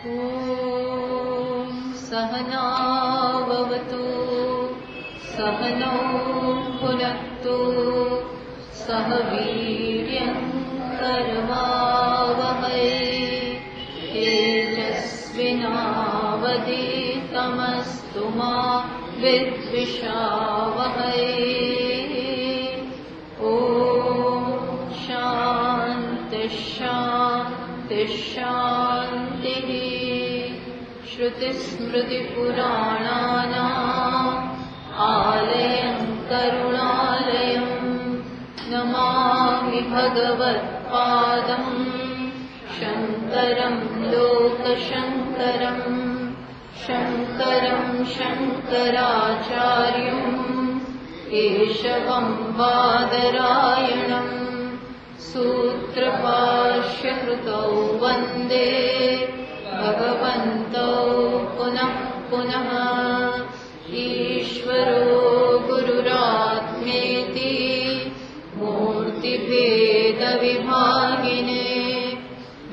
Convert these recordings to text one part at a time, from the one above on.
ॐ सहनाववतु सहनौ भुनक्तु सह वीर्यं कर्वावहै तेजस्विनावधीतमस्तु मा विद्विषावहै। ॐ शान्ति शान्ति शान्तिः। श्रुतिस्मृतिपुराणानाम् आलयं करुणालयं नमामि भगवत्पादं शङ्करं लोकशङ्करं शङ्करं शङ्कराचार्यं केशवं बादरायणं सूत्रभाष्यकृतौ वन्दे भगवन्तौ पुनः पुनः। ईश्वरो गुरुरात्मेति मूर्तिभेदविभागिने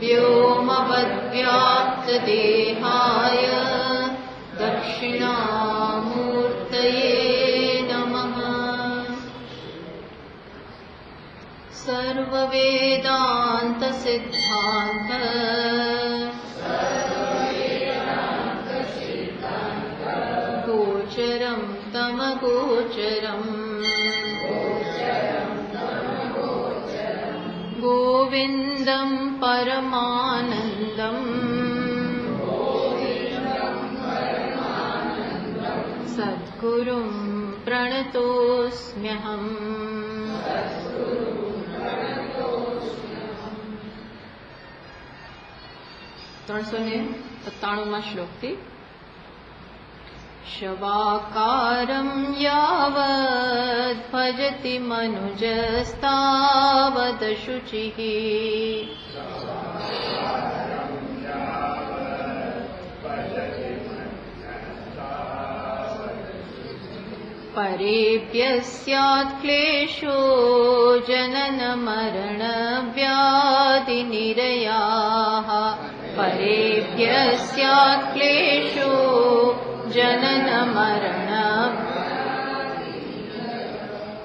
व्योमवद्व्याप्तदेहाय दक्षिणामूर्तये नमः। सर्ववेदान्तसिद्धान्त गोचरं तमगोचरम् गोविन्दं परमानन्दम् सद्गुरुं प्रणतोऽस्म्यहम्। 397 श्लोकથી शवाकारं यावद् भजति मनुजस्तावद् शुचिः परेभ्यः स्यात् क्लेशो जनन मरण व्याधिनिरयाः परेभ्यः स्यात् क्लेशो जनन मरण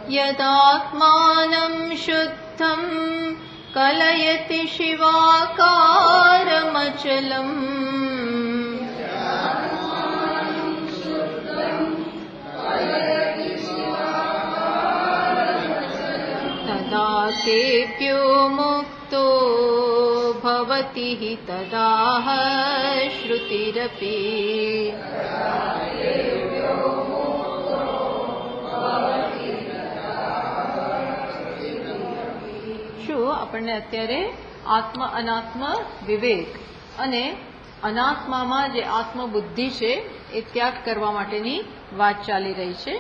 यदात्मानं शुद्धं कलयति शिवाकारमचलम् तदा तेभ्यो मुक्तो भवति हि तदाह श्रुतिरपि। શું આપણને અત્યારે આત્મ અનાત્મ વિવેક અને અનાત્મામાં જે આત્મબુદ્ધિ છે એ ત્યાગ કરવા માટેની વાત ચાલી રહી છે.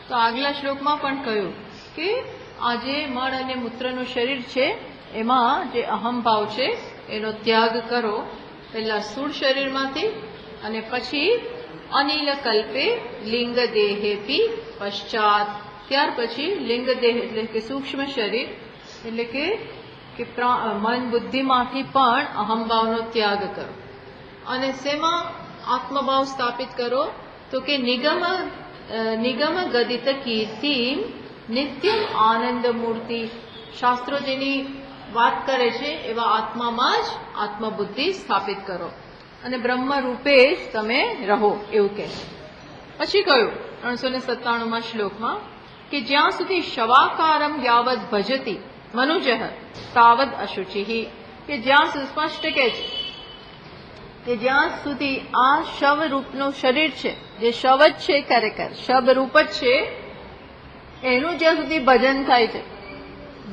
તો આગલા શ્લોકમાં પણ કહ્યું કે આ જે મળ અને મૂત્રનું શરીર છે એમાં જે અહંભાવ છે એનો ત્યાગ કરો, પહેલા સ્થૂળ શરીરમાંથી અને પછી અનિલ કલ્પે લિંગ દેહેપી પશ્ચાત, ત્યાર પછી લિંગ દેહ એટલે કે સૂક્ષ્મ શરીર એટલે કે મન બુદ્ધિમાંથી પણ અહંભાવનો ત્યાગ કરો. અને શેમાં આત્મભાવ સ્થાપિત કરો તો કે નિગમ ગદિત કીર્તિ નિત્યમ આનંદ મૂર્તિ. શાસ્ત્રો જેની વાત કરે છે એવા આત્મામાં જ આત્મબુદ્ધિ સ્થાપિત કરો અને બ્રહ્મ રૂપે જ તમે રહો એવું કહે છે. પછી કહ્યું 397 શ્લોકમાં કે જ્યાં સુધી શવાકારમ યાવદ ભજતી મનુજઃ તાવદ અશુચિઃ, કે જ્યાં સ્પષ્ટ કહે છે કે જ્યાં સુધી આ શવરૂપનું શરીર છે, જે શવ જ છે ખરેખર શવરૂપ જ છે, એનું જ્યાં સુધી ભજન થાય છે,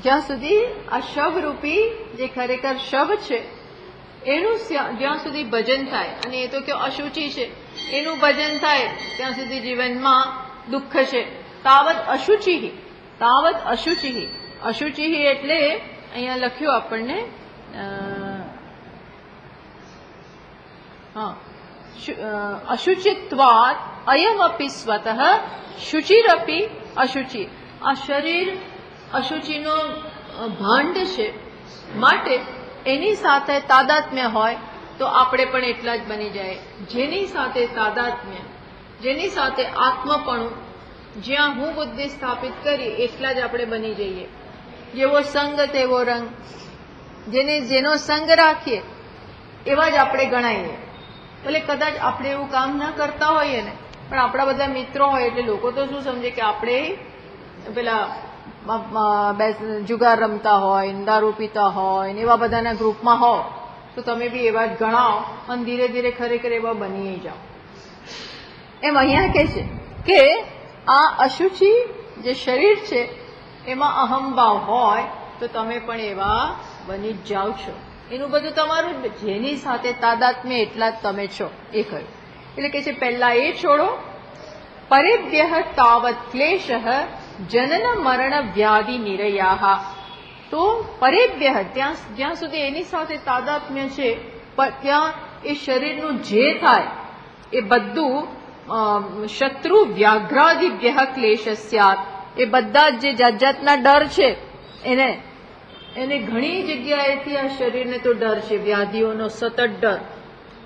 જ્યાં સુધી આ શવરૂપી જે ખરેખર શવ છે એનું જ્યાં સુધી ભજન થાય, અને એ તો કે અશુચિ છે એનું ભજન થાય ત્યાં સુધી જીવનમાં દુઃખ છે. તાવત અશુચિ, તાવત અશુચિ. અશુચિ એટલે અહીંયા લખ્યું આપણને અશુચિત્વાત અયમપી સ્વતઃ શુચિરપી અશુચિ. આ શરીર અશુચિનો ભાંડ છે, માટે એની સાથે તાદાત્મ્ય હોય તો આપણે પણ એટલા જ બની જાય. જેની સાથે તાદાત્મ્ય, જેની સાથે આત્મપણું, જ્યાં હું બુદ્ધિ સ્થાપિત કરી એટલા જ આપણે બની જઈએ. જેવો સંગ તેવો રંગ, જેનો સંગ રાખીએ એવા જ આપણે ગણાઈએ. ભલે કદાચ આપણે એવું કામ ના કરતા હોઈએ ને, પણ આપણા બધા મિત્રો હોય એટલે લોકો તો શું સમજે કે આપણે પેલા જુગાર રમતા હોય, દારૂ પીતા હોય ને એવા બધાના ગ્રુપમાં હો, તો તમે બી એવા જ ગણાવો અને ધીરે ધીરે ખરેખર એવા બની જાઓ. એમ અહીંયા કે છે કે આ અશુચિ જે શરીર છે એમાં અહંભાવ હોય તો તમે પણ એવા બની જ જાઓ છો. એનું બધું તમારું જેની સાથે તાદાત્મ્ય એટલા જ તમે છો એ કહ્યું. એટલે કે છે પહેલા એ છોડો. પરેભ્યઃ તાવત ક્લેશ જનન મરણ વ્યાધિ નિરયાહ. તો પરેભ્યઃ જ્યાં સુધી એની સાથે તાદાત્મ્ય છે ત્યાં એ શરીરનું જે થાય એ બધું શત્રુ વ્યાઘ્રાદિભ્યઃ ક્લેશ સ્યાત. એ બધા જ જે જાત જાતના ડર છે એને ઘણી જગ્યાએથી આ શરીરને તો ડર છે. વ્યાધિઓનો સતત ડર,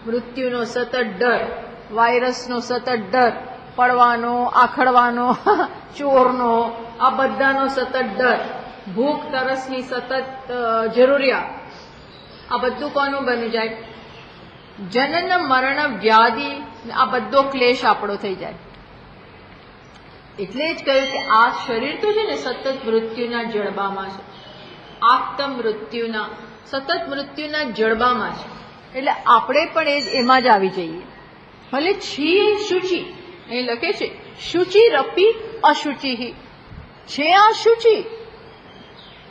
મૃત્યુનો સતત ડર, વાયરસનો સતત ડર, પડવાનો, આખડવાનો, ચોરનો, આ બધાનો સતત ડર, ભૂખ તરસની સતત જરૂરિયાત, આ બધું કોનું બની જાય? જનન મરણ વ્યાધિ, આ બધો ક્લેશ આપણો થઈ જાય. એટલે જ કહ્યું કે આ શરીર તો છે ને સતત મૃત્યુના જડબામાં છે, આત્મ મૃત્યુના સતત મૃત્યુના જડબામાં છે. એટલે આપણે પણ એમાં જ આવી જઈએ. ભલે છીએ શુચિ, અહીં લખે છે શુચિરપી અશુચિ છે. આ શુચિ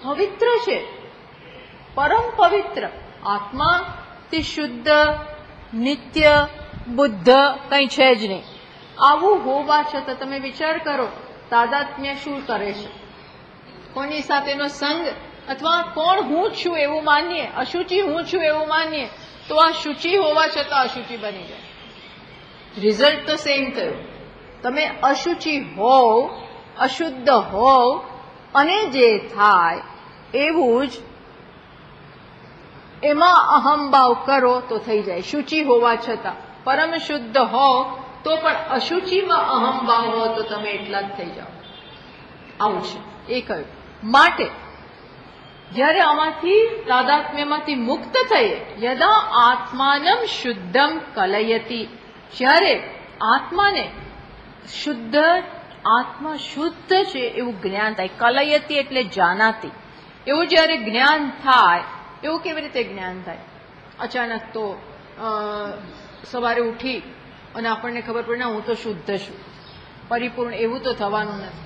પવિત્ર છે, પરમ પવિત્ર. આત્મા તે શુદ્ધ, નિત્ય, બુદ્ધ કંઈ છે જ નહીં. આવું હોવા છતાં તમે વિચાર કરો તાદાત્મ્ય શું કરે છે. કોની સાથેનો સંગ અથવા કોણ હું છું એવું માનીએ, અશુચિ હું છું એવું માનીએ તો આ શુચિ હોવા છતાં અશુચિ બની જાય. રિઝલ્ટ તો સેમ થયું. તમે અશુચિ હોવ, અશુદ્ધ હોવ અને જે થાય એવું જ એમાં અહંભાવ કરો તો થઈ જાય. શુચિ હોવા છતાં પરમ શુદ્ધ હો તો પણ અશુચિમાં અહંભાવ હો તો તમે એટલા જ થઈ જાઓ. આવું છે એ કહ્યું. માટે જ્યારે આમાંથી તાદાત્મ્યમાંથી મુક્ત થઈએ, યદા આત્માનમ શુદ્ધમ કલયતિ, જ્યારે આત્માને શુદ્ધ, આત્મા શુદ્ધ છે એવું જ્ઞાન થાય. કલયતિ એટલે જાનાતી, એવું જ્યારે જ્ઞાન થાય. એવું કેવી રીતે જ્ઞાન થાય? અચાનક તો સવારે ઉઠી અને આપણને ખબર પડે ના હું તો શુદ્ધ છું, પરિપૂર્ણ, એવું તો થવાનું નથી.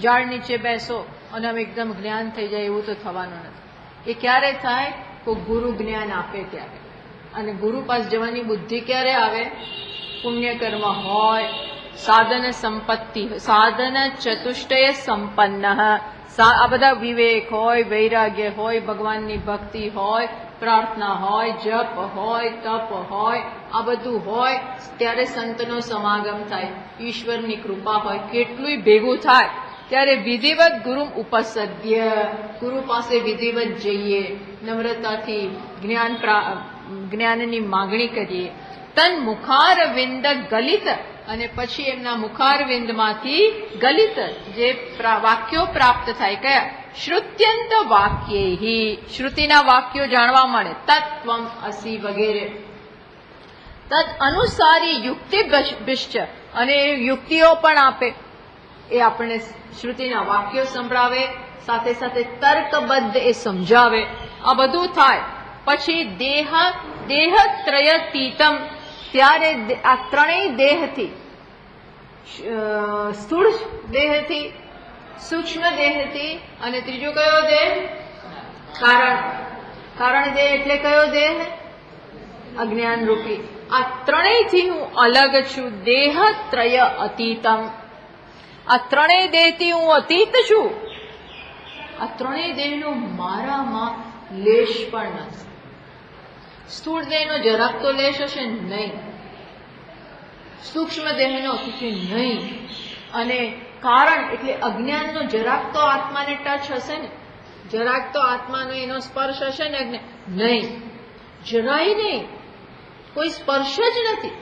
ઝાડ નીચે બેસો અને આમ એકદમ જ્ઞાન થઈ જાય એવું તો થવાનું નથી. એ ક્યારે થાય? કોઈ ગુરુ જ્ઞાન આપે ત્યારે. અને ગુરુ પાસે જવાની બુદ્ધિ ક્યારે આવે? પુણ્યકર્મ હોય, સાધન સંપત્તિ, સાધન ચતુષ્ટય સંપન્ન, આ બધા વિવેક હોય, વૈરાગ્ય હોય, ભગવાનની ભક્તિ હોય, પ્રાર્થના હોય, જપ હોય, તપ હોય, આ બધું હોય ત્યારે સંતનો સમાગમ થાય, ઈશ્વરની કૃપા હોય, કેટલું ભેગું થાય ત્યારે વિધિવત ગુરુ ઉપસદ્ય, ગુરુ પાસે વિધિવત જઈએ, નમ્રતાથી જ્ઞાનની માગણી કરીએ. તન મુખારવિંદ ગલિત, અને પછી એમના મુખારવિંદમાંથી ગલિત જે વાક્યો પ્રાપ્ત થાય. કયા? શ્રુત્યંત વાક્યૈ, શ્રુતિના વાક્યો જાણવા મળે. તત્વમ અસી વગેરે. તદ અનુસારી યુક્તિભિશ્ચ, અને યુક્તિઓ પણ આપે. એ આપણને શ્રુતિના વાક્યો સંભળાવે, સાથે સાથે તર્કબદ્ધ એ સમજાવે. આ બધું થાય પછી દેહત્રયતીતમ, ત્યારે આ ત્રણેય દેહથી, સ્થૂળ દેહથી, સૂક્ષ્મ દેહથી, અને ત્રીજો કયો દેહ? કારણ દેહ. એટલે કયો દેહ? અજ્ઞાન રૂપી. આ ત્રણેયથી હું અલગ છું. દેહત્રય અતીતમ, આ ત્રણેય દેહથી હું અતીત છું. આ ત્રણેય દેહનો મારામાં લેશ પણ નથી. સ્થૂળ દેહનો જરાક તો લેશ હશે નહીં, સૂક્ષ્મ દેહનો નહીં, અને કારણ એટલે અજ્ઞાનનો જરાક તો આત્માને ટચ હશે ને, જરાક તો આત્માનો એનો સ્પર્શ હશે ને નહીં. જરાય નહીં, કોઈ સ્પર્શ જ નથી.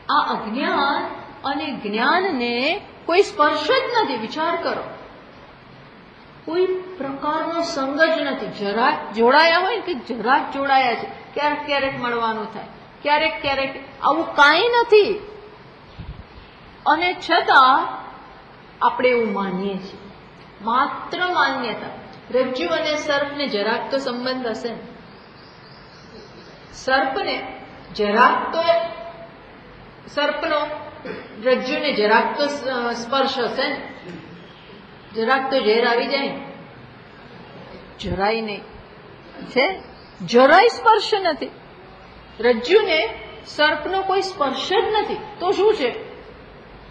આ અજ્ઞાન અને જ્ઞાનને કોઈ સ્પર્શ જ નથી. વિચાર કરો, કોઈ પ્રકારનો સંગ જ નથી. જરાક જોડાયા હોય કે જરાક જોડાયા છે, ક્યારેક ક્યારેક મળવાનું થાય, ક્યારેક ક્યારેક, આવું કાંઈ નથી. અને છતાં આપણે એવું માનીએ છીએ, માત્ર માન્યતા. રજ્જુ અને સર્પને જરાક તો સંબંધ હશે ને? સર્પને જરાક તો, સર્પનો રજ્જુને જરાક તો સ્પર્શ હશે ને? જરાક તો ઝેર આવી જાય? જરાય નહીં છે, જરાય સ્પર્શ નથી. રજ્જુને સર્પનો કોઈ સ્પર્શ જ નથી. તો શું છે?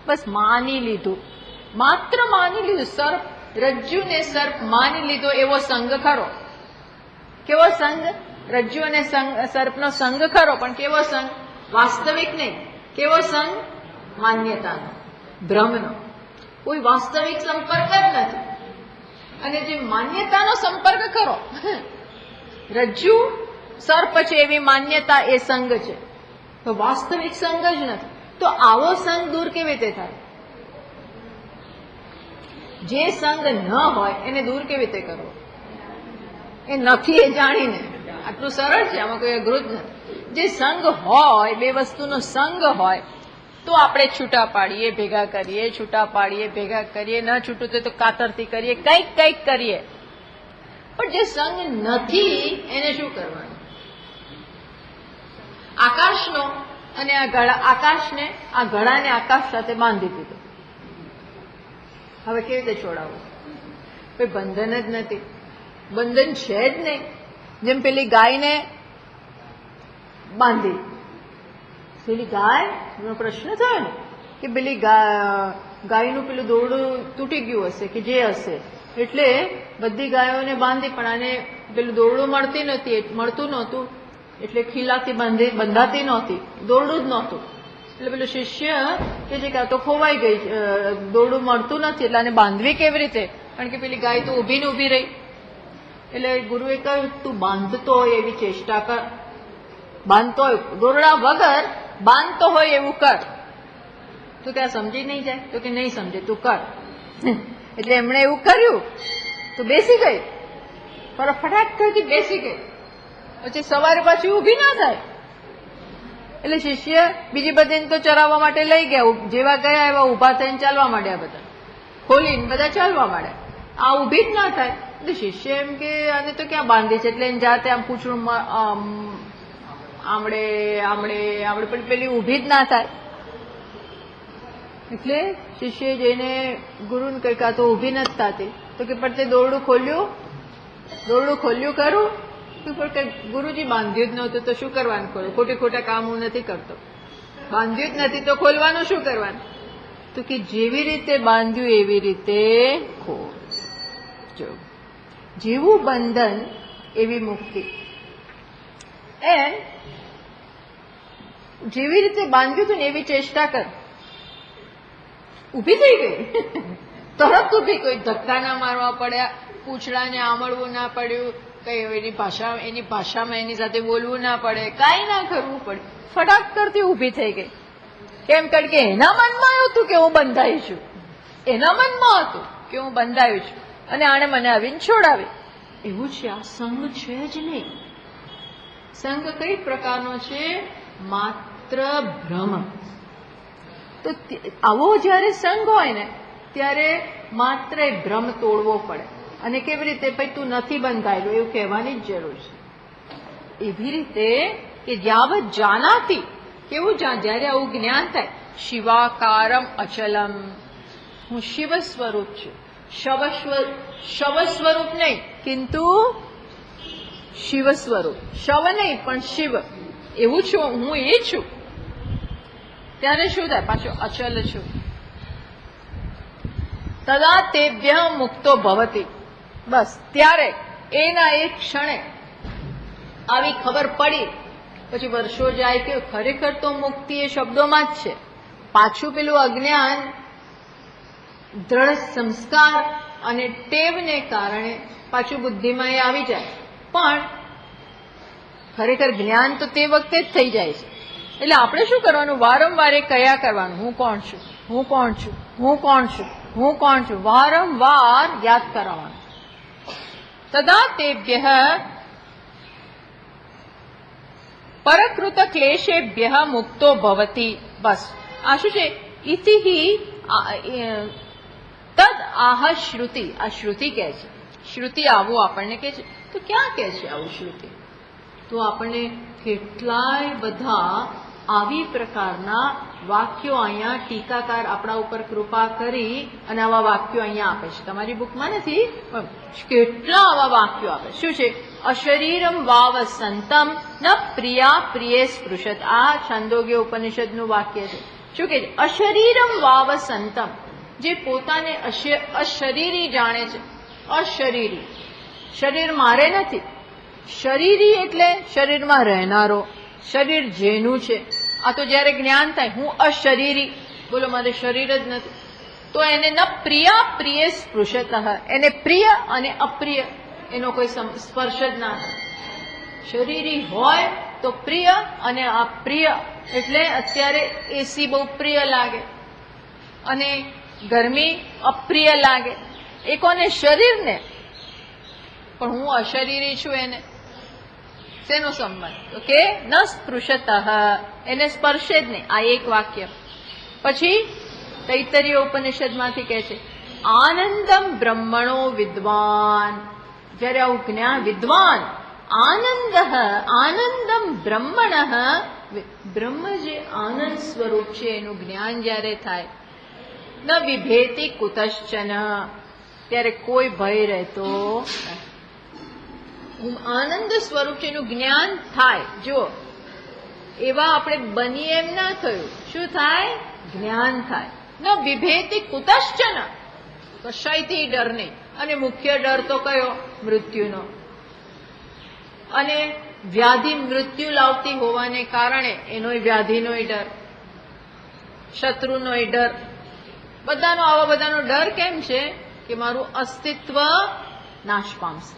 બસ માની લીધું, માત્ર માની લીધું. સર્પ, રજ્જુને સર્પ માની લીધો એવો સંગ ખરો. કેવો સંગ? રજ્જુ અને સર્પનો સંગ ખરો, પણ કેવો સંગ? વાસ્તવિક નહીં. કેવો સંગ? માન્યતાનો, ભ્રમનો. કોઈ વાસ્તવિક સંપર્ક જ નથી. અને જે માન્યતાનો સંપર્ક ખરો, રજ્જુ સર્પ છે એવી માન્યતા, એ સંગ છે. તો વાસ્તવિક સંગ જ નથી. તો આવો સંગ દૂર કેવી રીતે થાય? જે સંગ ન હોય એને દૂર કેવી રીતે કરવો? એ નથી એ જાણીને. આટલું સરળ છે, આમાં કોઈ અઘરું જ નથી. જે સંગ હોય, બે વસ્તુનો સંગ હોય, તો આપણે છૂટા પાડીએ, ભેગા કરીએ, છૂટા પાડીએ, ભેગા કરીએ, ન છૂટું તો કાતરથી કરીએ, કંઈક કંઈક કરીએ. પણ જે સંગ નથી એને શું કરવાનું? આકાશનો અને આ ગળા, આકાશને, આ ગળાને આકાશ સાથે બાંધી દીધો. હવે કેવી રીતે છોડાવવું? કોઈ બંધન જ નથી, બંધન છે જ નહીં. જેમ પેલી ગાયને બાંધી, પેલી ગાય, એનો પ્રશ્ન થયો ને કે પેલી ગાયનું પેલું દોરડું તૂટી ગયું હશે કે જે હશે, એટલે બધી ગાયોને બાંધી, પણ આને પેલું દોરડું મળતું નહોતું, એટલે ખીલાથી બંધાતી નહોતી, દોરડું જ નહોતું. એટલે પેલું શિષ્ય કે જે કાં તો ખોવાઈ ગઈ, દોરડું મળતું નથી, એટલે આને બાંધવી કેવી રીતે? કારણ કે પેલી ગાય તો ઊભી ને ઊભી રહી. એટલે ગુરુએ કહ્યું, તું બાંધતો હોય એવી ચેષ્ટા કર, બાંધતો હોય દોરડા વગર બાંધતો હોય એવું કર. તો કે આ સમજી નહીં જાય? તો કે નહીં સમજે, તું કર. એટલે એમણે એવું કર્યું, તો બેસી ગઈ, ફટાક કરતી બેસી ગઈ. પછી સવારે પાછી ઊભી ના થાય. એટલે શિષ્ય બીજી બધીને તો ચરાવવા માટે લઈ ગયા, જેવા ગયા એવા ઊભા થઈને ચાલવા માંડ્યા, બધા ખોલીને બધા ચાલવા માંડ્યા. આ ઊભી જ ના થાય. એટલે શિષ્ય એમ કે આને તો ક્યાં બાંધી છે? એટલે એને જાતે આમ પૂછડું આમળે આમળે આમળે, પણ પેલી ઊભી જ ના થાય. એટલે શિષ્યએ જઈને ગુરુને કહ્યું કે આ તો ઊભી નથી થતી. તો કે પણ તે દોરડું ખોલ્યું ખરું? પણ ગુરુજી બાંધ્યું જ નહોતું તો શું કરવાનું? ખોલું? ખોટા કામ હું નથી કરતો, બાંધ્યું જ નથી તો ખોલવાનું શું કરવાનું? તો કે જેવી રીતે બાંધ્યું એવી રીતે ખોલ. જો જેવું બંધન એવી મુક્તિ. એમ જેવી રીતે બાંધ્યું હતું ને એવી ચેષ્ટા કર. ઊભી થઈ ગઈ, તરત ઊભી. કોઈ ધક્કા ના મારવા પડ્યા, પૂંછડાને આમળવું ના પડ્યું, કઈ એની ભાષામાં એની સાથે બોલવું ના પડે, કાંઈ ના કરવું પડે, ફટાક કરતી ઊભી થઈ ગઈ. કેમ? કારણ કે એના મનમાં એવું હતું કે હું બંધાઈ છું, એના મનમાં હતું કે હું બંધાયું છું, અને આણે મને આવીને છોડાવી. એવું છે, આ સંગ છે જ નહીં. સંગ કઈ પ્રકારનો છે? માત્ર ભ્રમ. તો આવો જયારે સંગ હોય ને ત્યારે માત્ર એ ભ્રમ તોડવો પડે. અને કેવી રીતે? ભાઈ તું નથી બંધાયેલું એવું કહેવાની જ જરૂર છે. એવી રીતે કે જાવત જાનાતી, કેવું જયારે આવું જ્ઞાન થાય, શિવાકારમ અચલમ, હું શિવ સ્વરૂપ છું. શવ સ્વરૂપ નહીં, કિંતુ શિવ સ્વરૂપ. શવ નહીં પણ શિવ, એવું છું હું, એ છું. ત્યારે શું થાય? પાછું અચલ છું. તદા તેભ્ય મુક્તો ભવતી. બસ ત્યારે એના એક ક્ષણે આવી ખબર પડી. પછી વર્ષો જાય કે ખરેખર તો મુક્તિ એ શબ્દોમાં જ છે. પાછું પેલું અજ્ઞાન, દ્રઢ સંસ્કાર અને ટેવને કારણે પાછું બુદ્ધિમાં એ આવી જાય. પણ ખરેખર જ્ઞાન તો તે વખતે જ થઈ જાય છે. એટલે આપણે શું કરવાનું, વારંવાર એ કયા કરવાનું, હું કોણ છું, હું કોણ છું, હું કોણ છું, હું કોણ છું, વારંવાર યાદ કરાવવાનું. તદા તેભ્ય પરકૃત ક્લેશેભ્ય મુક્તો ભવતી. બસ આ શું છે, ઇતિ તદ આહ શ્રુતિ. આ શ્રુતિ કહે છે, શ્રુતિ આવું આપણને કહે છે. તો ક્યાં કહે છે આવું શ્રુતિ? તો આપણને કેટલાય બધા આવી પ્રકારના વાક્યો અહીંયા ટીકાકાર આપણા ઉપર કૃપા કરી અને આવા વાક્યો અહીંયા આપે છે. તમારી બુકમાં નથી, પણ કેટલા આવા વાક્યો આપે. શું છે? અશરીરમ વાવ સંતમ ન પ્રિયા પ્રિયે સ્પૃશત. આ છાંદોગ્ય ઉપનિષદનું વાક્ય છે. શું કે છે? અશરીરમ વાવ સંતમ, જે પોતાને અશરીરી જાણે છે. અશરીરી, શરીર મારે નથી. શરીરી એટલે શરીરમાં રહેનારો, શરીર જેનું છે. આ તો જયારે જ્ઞાન થાય, હું અશરીરી, બોલો મારે શરીર જ નથી, તો એને ન પ્રિયા પ્રિય સ્પૃશત, એને પ્રિય અને અપ્રિય એનો કોઈ સ્પર્શ જ ના થાય. શરીરી હોય તો પ્રિય અને અપ્રિય. એટલે અત્યારે એસી બહુ પ્રિય લાગે અને ગરમી અપ્રિય લાગે. એ કોને? શરીરને. પણ હું અશરીરી છું, એને શેનો સંબંધ? કે ન સ્પૃશત, એને સ્પર્શે જ નહીં. આ એક વાક્ય. પછી તૈત્તરીય ઉપનિષદમાંથી કહે છે, આનંદમ બ્રહ્મણો વિદ્વાન. જયારે આવું જ્ઞાન, વિદ્વાન, આનંદ, આનંદમ બ્રહ્મણ, બ્રહ્મ જે આનંદ સ્વરૂપ છે એનું જ્ઞાન જયારે થાય, ન વિભેતિ કુતશ્ચન, ત્યારે કોઈ ભય રહેતો આનંદ સ્વરૂપ છે એનું જ્ઞાન થાય. જો એવા આપણે બનીએ એમ ના થયું, શું થાય? જ્ઞાન થાય. ન વિભેતિ કુતશ્ચન, કશાયથી ડર નહીં. અને મુખ્ય ડર તો કયો? મૃત્યુનો. અને વ્યાધિ મૃત્યુ લાવતી હોવાને કારણે એનોય વ્યાધિનોય ડર, શત્રુનોય ડર, બધાનો, આવા બધાનો ડર કેમ છે? કે મારું અસ્તિત્વ નાશ પામશે.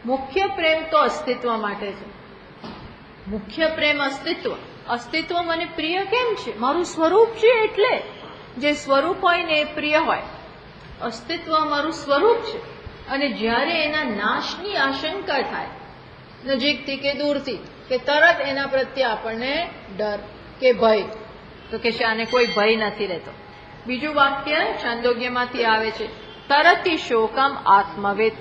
મુખ્ય પ્રેમ તો અસ્તિત્વ માટે છે. મુખ્ય પ્રેમ અસ્તિત્વ. અસ્તિત્વ મને પ્રિય કેમ છે? મારું સ્વરૂપ છે. એટલે જે સ્વરૂપ હોય ને એ પ્રિય હોય. અસ્તિત્વ મારું સ્વરૂપ છે. અને જ્યારે એના નાશની આશંકા થાય, નજીકથી કે દૂરથી, કે તરત એના પ્રત્યે આપણને ડર કે ભય. તો કે આને કોઈ ભય નથી રહેતો. બીજું વાક્ય છાંદોગ્યમાંથી આવે છે, તરતી શોકમ આત્મવેદ.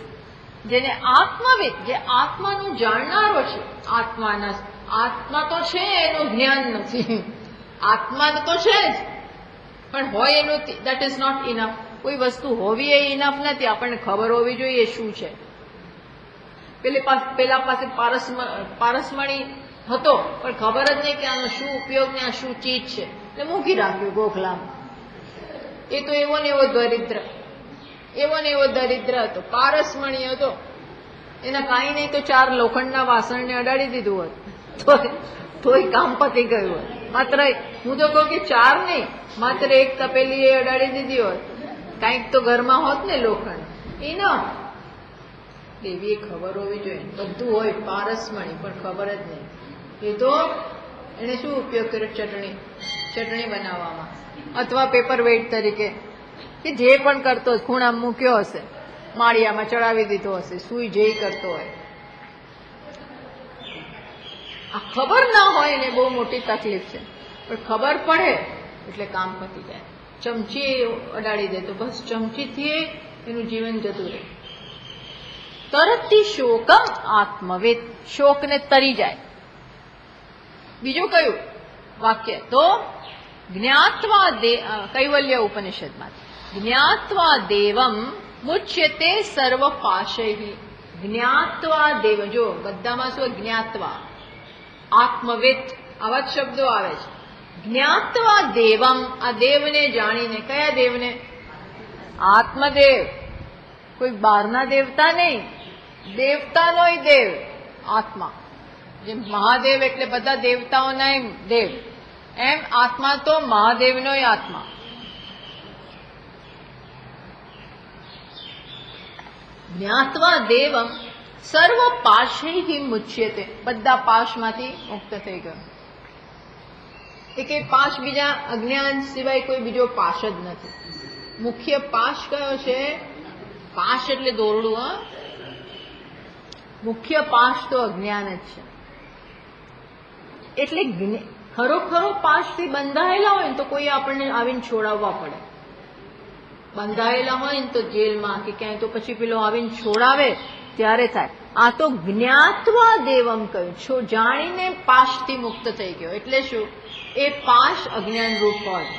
જેને આત્મવેદ, જે આત્માનું જાણનારો છે. આત્માના, આત્મા તો છે, એનું જ્ઞાન નથી. આત્મા તો છે જ, પણ હોય એનું, દેટ ઇઝ નોટ ઇનફ. કોઈ વસ્તુ હોવી એ ઇનફ નથી. આપણને ખબર હોવી જોઈએ શું છે. પેલા પાસે પારસમણી હતો, પણ ખબર જ નહીં કે આનો શું ઉપયોગ ને આ શું ચીજ છે, એટલે મૂકી રાખ્યું ગોખલામાં. એ તો એવો ને એવો દરિદ્ર, એવો ને એવો દરિદ્ર હતો. પારસમણી હતો, એના કાંઈ નહીં તો 4 લોખંડના વાસણને અડાડી દીધું હોત તોય કામ પતી ગયું હોત. માત્ર, હું તો કહું કે 4 નહીં, માત્ર 1 તપેલી એ અડાડી દીધી હોત, કાંઈક તો ઘરમાં હોત ને લોખંડ. એ ના, એવી ખબર હોવી જોઈએ. બધું હોય, પારસમણી, પણ ખબર જ નહીં. એ તો એને શું ઉપયોગ કર્યો? ચટણી બનાવવામાં, અથવા પેપર વેઇટ તરીકે, કે જે પણ કરતો હશે, ખૂણા મૂક્યો હશે, માળિયામાં ચડાવી દીધો હશે, સુઈ જે કરતો હોય. આ ખબર ના હોય એને બહુ મોટી તકલીફ છે, પણ ખબર પડે એટલે કામ પતી જાય. ચમચી અડાડી દે તો બસ ચમચીથી એનું જીવન જતું રહે. તરતી શોકમ આત્મવેદ, શોકને તરી જાય. બીજું કયું વાક્ય? તો જ્ઞાત્વા કૈવલ્ય ઉપનિષદમાં, જ્ઞાત્વા દેવમ મુચ્યતે સર્વ પાશૈ. જ્ઞાત્વા દેવ, જો બધામાં શું? જ્ઞાત્વા, આત્મવેદ, આવા જ શબ્દો આવે છે. જ્ઞાત્વા દેવમ, આ દેવને જાણીને. કયા દેવને? આત્મદેવ. કોઈ બહારના દેવતા નહીં, દેવતાનોય દેવ, આત્મા. જેમ મહાદેવ એટલે બધા દેવતાઓના દેવ, એમ આત્મા તો મહાદેવનોય આત્મા. જ્ઞાત્વા દેવમ સર્વ પાશૈ મુચ્યતે, બધા પાશમાંથી મુક્ત થઈ ગયો. કે પાશ બીજા અજ્ઞાન સિવાય કોઈ બીજો પાશ જ નથી. મુખ્ય પાશ કયો છે? પાશ એટલે દોરડું. મુખ્ય પાશ તો અજ્ઞાન જ છે. એટલે ખરો પાશથી બંધાયેલા હોય ને તો કોઈ આપણને આવીને છોડાવવા પડે. બંધાયેલા હોય ને તો જેલમાં કે ક્યાંય તો પછી પેલો આવીને છોડાવે ત્યારે થાય. આ તો જ્ઞાત્વા દેવમ કહ્યું, જાણીને પાશથી મુક્ત થઈ ગયો. એટલે શું? એ પાશ અજ્ઞાન રૂપ હોય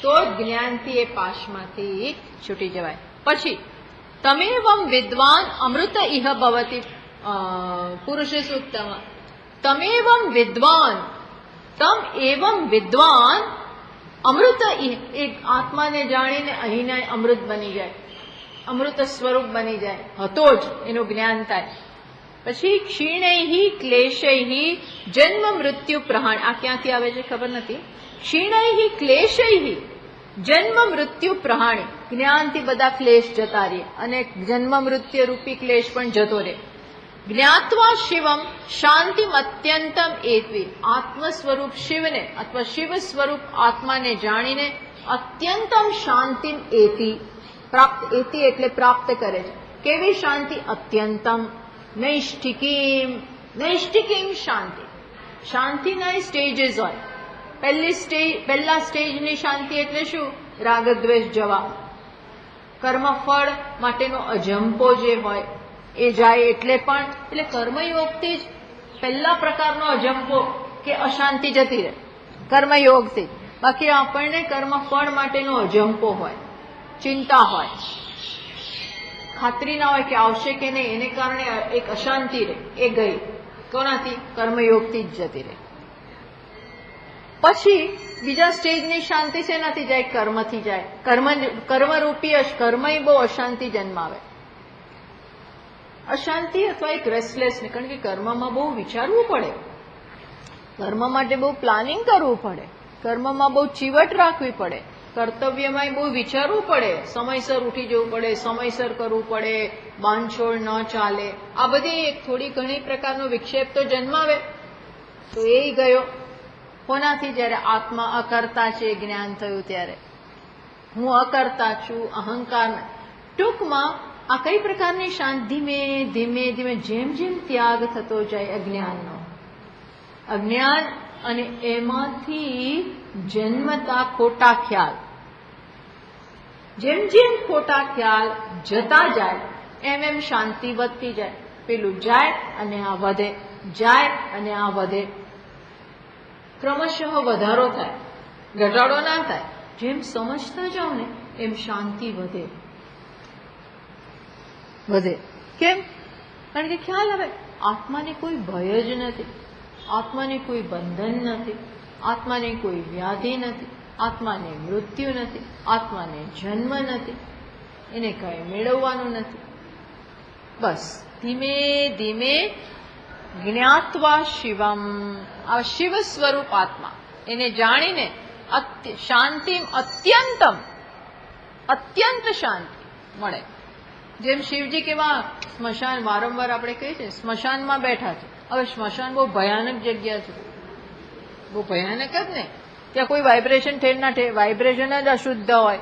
તો જ્ઞાનથી એ પાશમાંથી છૂટી જવાય. પછી તમેવમ વિદ્વાન અમૃત ઇહ ભવતિ, પુરુષ સૂક્તમાં તમેવમ વિદ્વાન, તમ એવમ વિદ્વાન અમૃત ઇહ, એક આત્માને જાણીને અહીંના અમૃત બની જાય, અમૃત સ્વરૂપ બની જાય, હતો જ એનું જ્ઞાન થાય. પછી ક્ષીણૈ ક્લેશૈ જન્મ મૃત્યુ પ્રહાણ, આ ક્યાંથી આવે છે ખબર નથી. ક્ષીણૈ ક્લેશૈ જન્મ મૃત્યુ પ્રહાણી, જ્ઞાનથી બધા ક્લેશ જતા રહે અને જન્મ મૃત્યુ રૂપી ક્લેશ પણ જતો રહે. જ્ઞાત્વા શિવમ શાંતિમ અત્યંતમ એત્વી, આત્મ સ્વરૂપ શિવને અથવા શિવ સ્વરૂપ આત્માને જાણીને અત્યંતમ શાંતિમ એતી, પ્રાપ્ત, એતી એટલે પ્રાપ્ત કરે છે. કેવી શાંતિ? અત્યંતમ નૈષ્ઠિકીમ, નૈષ્ઠિકીમ શાંતિ. શાંતિના સ્ટેજીસ હોય. પહેલા સ્ટેજની શાંતિ એટલે શું? રાગદ્વેષ જવા, કર્મફળ માટેનો અજંપો જે હોય એ જાય. એટલે પણ એટલે કર્મયોગથી જ પહેલા પ્રકારનો અજંપો કે અશાંતિ જતી રહે કર્મયોગથી. બાકી આપણને કર્મફળ માટેનો અજંપો હોય, ચિંતા હોય, ખાતરી ના હોય કે આવશે કે નહીં, એને કારણે એક અશાંતિ રહે. એ ગઈ કોનાથી? કર્મયોગથી જ જતી રહે. પછી બીજા સ્ટેજની શાંતિ શેનાથી જાય? કર્મથી જાય. કર્મરૂપી કર્મય બહુ અશાંતિ જન્માવે. અશાંતિ અથવા એક રેસ્ટલેસનેસ, કારણ કે કર્મમાં બહુ વિચારવું પડે, કર્મ માટે બહુ પ્લાનિંગ કરવું પડે, કર્મમાં બહુ ચીવટ રાખવી પડે, કર્તવ્યમાં બહુ વિચારવું પડે, સમયસર ઉઠી જવું પડે, સમયસર કરવું પડે, બાંધછોડ ન ચાલે. આ બધી એક થોડી ઘણી પ્રકારનો વિક્ષેપ તો જન્માવે. તો એ ગયો કોનાથી? જયારે આત્મા અકર્તા છે જ્ઞાન થયું ત્યારે. હું અકર્તા છું, અહંકાર. ટૂંકમાં આ કઈ પ્રકારની શાંતિ? ધીમે ધીમે ધીમે જેમ જેમ ત્યાગ થતો જાય અજ્ઞાનનો, અજ્ઞાન અને એમાંથી જન્મતા ખોટા ખ્યાલ, જેમ જેમ ખોટા ખ્યાલ જતા જાય એમ એમ શાંતિ વધતી જાય. પેલું જાય અને આ વધે, જાય અને આ વધે. ક્રમશઃ વધારો થાય, ઘટાડો ના થાય. જેમ સમજતા જાઓ ને એમ શાંતિ વધે વધે. કેમ? કારણ કે ખ્યાલ આવે આત્માને કોઈ ભય જ નથી, આત્માને કોઈ બંધન નથી, આત્માને કોઈ વ્યાધિ નથી, આત્માને મૃત્યુ નથી, આત્માને જન્મ નથી, એને કઈ મેળવવાનું નથી. બસ ધીમે ધીમે જ્ઞાત્વા શિવમ, આ શિવ સ્વરૂપ આત્મા એને જાણીને શાંતિ, અત્યંતમ, અત્યંત શાંતિ મળે. જેમ શિવજી કેવા સ્મશાન, વારંવાર આપણે કહીએ છીએ સ્મશાનમાં બેઠા છે. હવે સ્મશાન બહુ ભયાનક જગ્યા છે, બહુ ભયાનક જ ને. ત્યાં કોઈ વાઇબ્રેશન ઠેર ના ઠેર, વાઇબ્રેશન જ અશુદ્ધ હોય,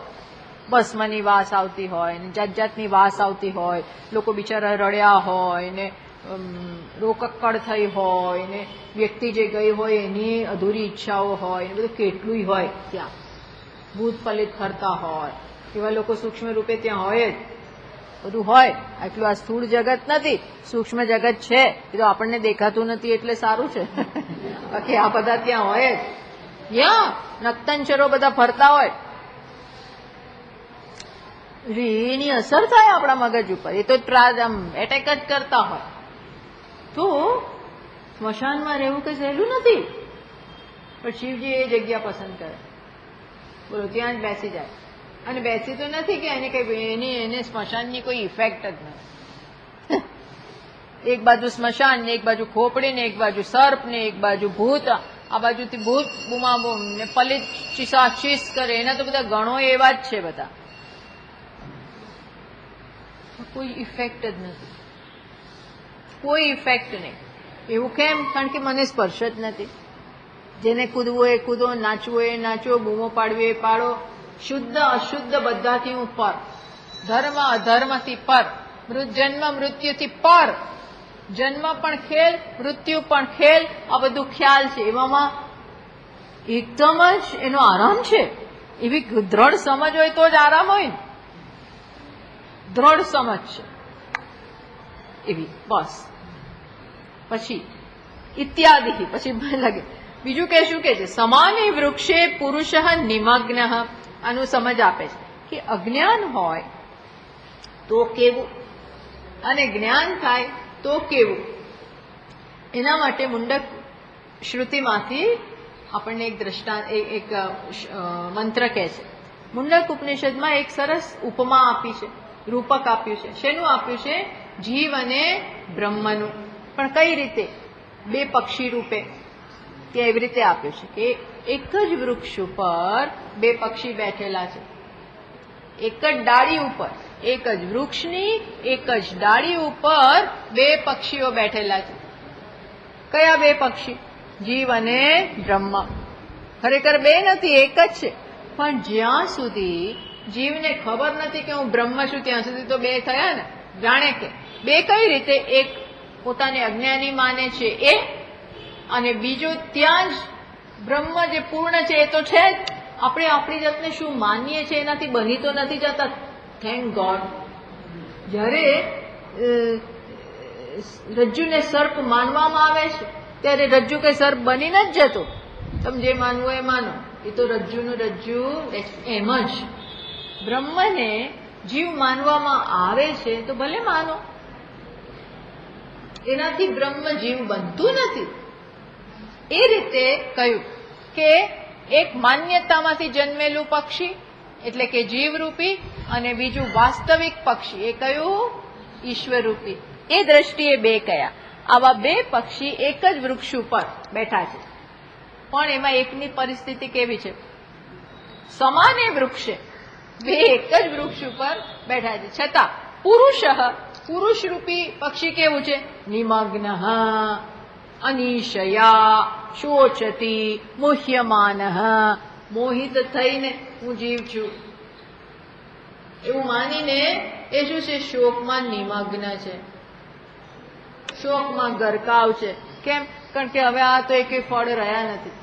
ભસ્મની વાસ આવતી હોય ને જાત જાતની વાસ આવતી હોય, લોકો બિચારા રડ્યા હોય ને રોકકડ થઈ હોય ને વ્યક્તિ જે ગઈ હોય એની અધૂરી ઈચ્છાઓ હોય ને બધું કેટલું હોય. ત્યાં ભૂત પલિત ફરતા હોય, એવા લોકો સૂક્ષ્મ રૂપે ત્યાં હોય જ, બધું હોય. આટલું આ સ્થૂળ જગત નથી, સૂક્ષ્મ જગત છે. એ તો આપણને દેખાતું નથી એટલે સારું છે, બાકી આ બધા ત્યાં હોય જ. યા નક્તંચરો બધા ફરતા હોય, એની અસર થાય આપણા મગજ ઉપર. એ તો એટેક જ કરતા હોય. તો સ્મશાનમાં રહેવું કઈ સહેલું નથી, પણ શિવજી એ જગ્યા પસંદ કરે. બોલો, ત્યાં જ બેસી જાય. અને બેસી તો નથી કે એને કઈ એને સ્મશાનની કોઈ ઇફેક્ટ જ નથી. એક બાજુ સ્મશાન ને એક બાજુ ખોપડી ને એક બાજુ સર્પ ને એક બાજુ ભૂત, આ બાજુથી ભૂત બુમાબુમ ને પલિત ચીસ કરે. એના તો બધા ગણો એવા જ છે, બધા કોઈ ઇફેક્ટ જ નથી. કોઈ ઇફેક્ટ નહીં. એવું કેમ? કારણ કે મને સ્પર્શ જ નથી. જેને કૂદવું એ કૂદો, નાચવું એ નાચો, બૂમો પાડવી એ પાડો. શુદ્ધ અશુદ્ધ બધાથી હું પર, ધર્મ અધર્મથી પર, જન્મ મૃત્યુથી પર. જન્મ પણ ખેલ, મૃત્યુ પણ ખેલ, આ બધું ખ્યાલ છે. એવામાં એકદમ જ એનો આરામ છે. એવી દ્રઢ સમજ હોય તો જ આરામ હોય ને. દ્રઢ સમજ છે એવી, બસ. પછી ઇત્યાદિ, પછી લાગે બીજું કે શું કે છે? સમાને વૃક્ષે પુરુષ નિમગ્ન. આનું સમજ આપે છે કે અજ્ઞાન હોય તો કેવું અને જ્ઞાન થાય તો કેવું. એના માટે મુંડક શ્રુતિમાંથી આપણને એક દ્રષ્ટાંત, એક મંત્ર કહે છે. મુંડક ઉપનિષદમાં એક સરસ ઉપમા આપી છે, રૂપક આપ્યું છે. શેનું આપ્યું છે? જીવ અને બ્રહ્મનું. પણ કઈ રીતે? બે પક્ષી રૂપે. તે એવી રીતે આપ્યું છે કે એક જ વૃક્ષ ઉપર બે પક્ષી બેઠેલા છે. એક જ ડાળી ઉપર, એક જ વૃક્ષની એક જ ડાળી ઉપર બે પક્ષીઓ બેઠેલા છે. કયા બે પક્ષી? જીવ અને બ્રહ્મ. ખરેખર બે નથી, એક જ છે. પણ જ્યાં સુધી જીવને ખબર નથી કે હું બ્રહ્મ છું, ત્યાં સુધી તો બે થયા ને. જાણે કે બે કઈ રીતે? એક પોતાને અજ્ઞાની માને છે એ, અને બીજું ત્યાં જ બ્રહ્મ જે પૂર્ણ છે એ તો છે જ. આપણે આપણી જાતને શું માનીએ છીએ એનાથી બની તો નથી જતા. Thank God. જ્યારે રજ્જુને સર્પ માનવામાં આવે છે ત્યારે રજ્જુ કઈ સર્પ બની નથી જતો. તમે જે માનવું એ માનો, એ તો રજ્જુનું રજ્જુ એમ જ. બ્રહ્મને જીવ માનવામાં આવે છે તો ભલે માનો, એનાથી બ્રહ્મ જીવ બનતું નથી. એ રીતે કહ્યું કે એક માન્યતામાંથી જન્મેલું પક્ષી એટલે કે જીવરૂપી, અને બીજું વાસ્તવિક પક્ષી, એ કયું? ઈશ્વરરૂપી. એ દ્રષ્ટિએ બે કયા. આવા બે પક્ષી એક જ વૃક્ષ ઉપર બેઠા છે. પણ એમાં એકની પરિસ્થિતિ કેવી છે? સમાને વૃક્ષે, બે એક જ વૃક્ષ ઉપર બેઠા છે. છતાં પુરુષરૂપી પક્ષી કેવું છે? નિમગ્ન, અનિશયા, શોચતી, મુહ્યમાન. મોહિત થઈને હું જીવ છું એવું માનીને એ શું છે? શોકમાં નિમગ્ન છે, શોકમાં ગરકાવ છે. કેમ? કારણ કે હવે આ તો એક ફળ રહ્યા નથી.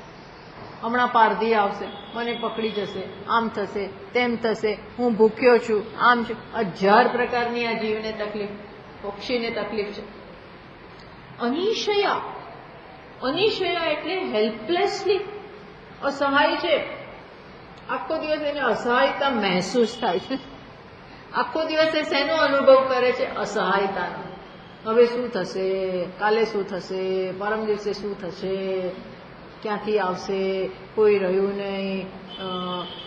હમણાં પારધી આવશે, મને પકડી જશે, આમ થશે, તેમ થશે, હું ભૂખ્યો છું, આમ છું. 1000 પ્રકારની આ જીવને તકલીફ, પક્ષીને તકલીફ છે. અનિશયા, અનિશયા એટલે હેલ્પલેસલી અસહાય છે. આખો દિવસ એને અસહાયતા મહેસૂસ થાય છે. આખો દિવસ એ શેનો અનુભવ કરે છે? અસહાયતાનો. હવે શું થશે, કાલે શું થશે, પરમ દિવસે શું થશે, ક્યાંથી આવશે, કોઈ રહ્યું નહીં,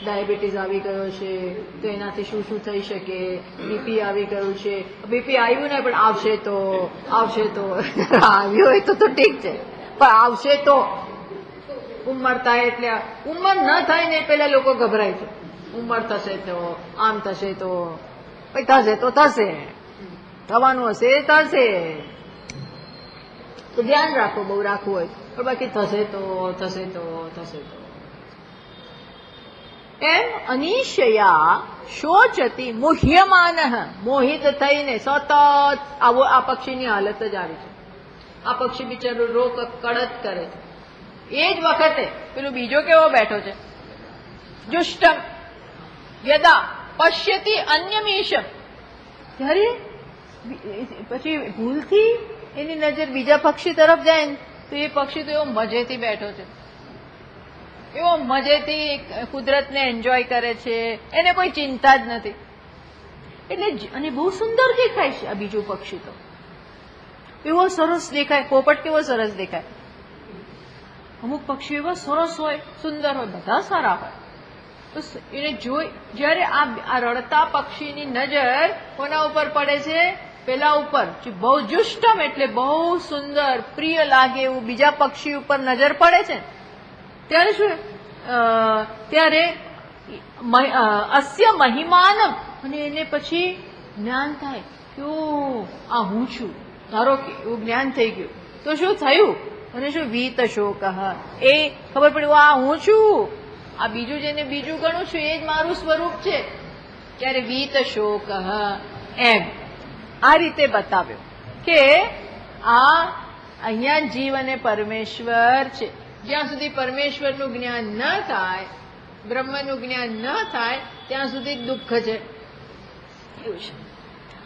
ડાયાબિટીસ આવી ગયો છે તો એનાથી શું શું થઈ શકે, બીપી આવી ગયું છે, બીપી આવ્યું નહીં પણ આવશે તો, આવશે તો. આવ્યું હોય તો ઠીક છે, પણ આવશે તો. ઉંમર થાય એટલે, ઉંમર ન થાય ને પેલા લોકો ગભરાય છે. ઉંમર થશે તો, આમ થશે તો, ભાઈ થશે તો થશે, થવાનું હશે થશે, તો ધ્યાન રાખો, બહુ રાખવું હોય. પણ બાકી થશે તો, થશે તો, થશે તો. એમ અનિશયા શોચતી મુહ્યમાન, મોહિત થઈને સતત આવો. આ પક્ષીની હાલત જ આવી છે. આ પક્ષી બિચારું રોક કડત કરે છે. એ જ વખતે પેલું બીજો કેવો બેઠો છે? જુષ્ટમ યદા પશ્યતિ અન્યમીશમ. ત્યારે પછી ભૂલથી એની નજર બીજા પક્ષી તરફ જાય ને તો એ પક્ષી તો એવો મજેથી બેઠો છે, એવો મજેથી કુદરતને એન્જોય કરે છે, એને કોઈ ચિંતા જ નથી. એટલે અને બહુ સુંદર દેખાય છે આ બીજું પક્ષી. તો એવો સરસ દેખાય. પોપટ કેવો સરસ દેખાય. અમુક પક્ષીઓ એવા સરસ હોય, સુંદર હોય, બધા સારા હોય. તો એને જોઈ જયારે આ રડતા પક્ષીની નજર કોના ઉપર પડે છે? પેલા ઉપર. બહુ જુષ્ટમ એટલે બહુ સુંદર, પ્રિય લાગે એવું બીજા પક્ષી ઉપર નજર પડે છે. ત્યારે શું? ત્યારે અસ્ય મહિમાનમ, અને એને પછી જ્ઞાન થાય કે આ હું છું. ધારો કે એવું જ્ઞાન થઈ ગયું તો શું થયું? અને શું વીત શોક, એ ખબર પડ્યું આ હું છું, આ બીજું જેને બીજું ગણું છું એ જ મારું સ્વરૂપ છે, ત્યારે વીત શોક એમ આ રીતે બતાવ્યો કે આ અહીંયા જીવ અને પરમેશ્વર છે. જ્યાં સુધી પરમેશ્વરનું જ્ઞાન ન થાય, બ્રહ્મનું જ્ઞાન ન થાય ત્યાં સુધી દુઃખ છે એવું છે.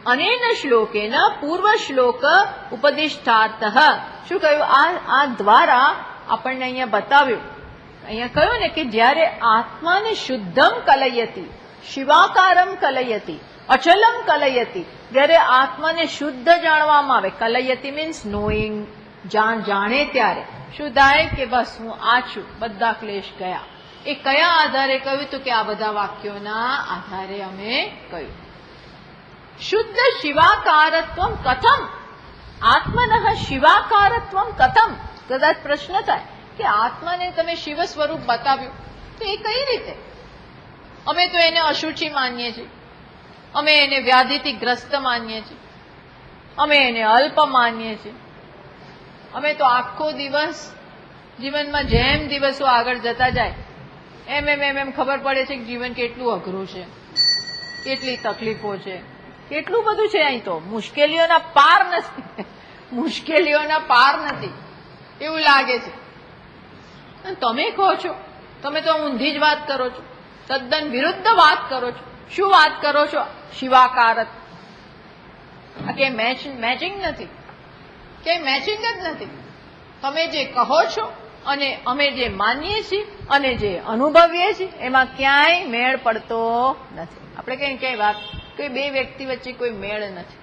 અનેન શ્લોકેન પૂર્વ શ્લોક ઉપદિષ્ટાર્થ, શું કહ્યું? આ દ્વારા આપણને અહીંયા બતાવ્યું, અહીંયા કહ્યું ને કે જ્યારે આત્માને શુદ્ધમ કલયતી, શિવાકારમ કલયતી, અચલમ કલયતી, જ્યારે આત્માને શુદ્ધ જાણવામાં આવે, કલયતી મીન્સ નોઈંગ, જાણે ત્યારે શું થાય કે બસ હું આ છું, બધા ક્લેશ ગયા. એ કયા આધારે કહ્યું? તો કે આ બધા વાક્યોના આધારે અમે કહ્યું. શુદ્ધ શિવાકારત્વમ કથમ, આત્મનઃ શિવાકારત્વમ કથમ. કદાચ પ્રશ્ન થાય કે આત્માને તમે શિવ સ્વરૂપ બતાવ્યું તો એ કઈ રીતે? અમે તો એને અશુચિ માનીએ છીએ, અમે એને વ્યાધિથી ગ્રસ્ત માનીએ છીએ, અમે એને અલ્પ માનીએ છીએ, અમે તો આખો દિવસ જીવનમાં જેમ દિવસો આગળ જતા જાય એમ ખબર પડે છે કે જીવન કેટલું અઘરું છે, કેટલી તકલીફો છે, કેટલું બધું છે. અહીં તો મુશ્કેલીઓના પાર નથી, મુશ્કેલીઓના પાર નથી એવું લાગે છે. તમે કહો છો, તમે તો ઊંધી જ વાત કરો છો, તદ્દન વિરુદ્ધ વાત કરો છો. શું વાત કરો છો? શિવાકારત. આ કે મેચિંગ નથી, કે મેચિંગ જ નથી. તમે જે કહો છો અને અમે જે માનીએ છીએ અને જે અનુભવીએ છીએ એમાં ક્યાંય મેળ પડતો નથી. આપણે ક્યાંય વાત, કોઈ બે વ્યક્તિ વચ્ચે કોઈ મેળ નથી.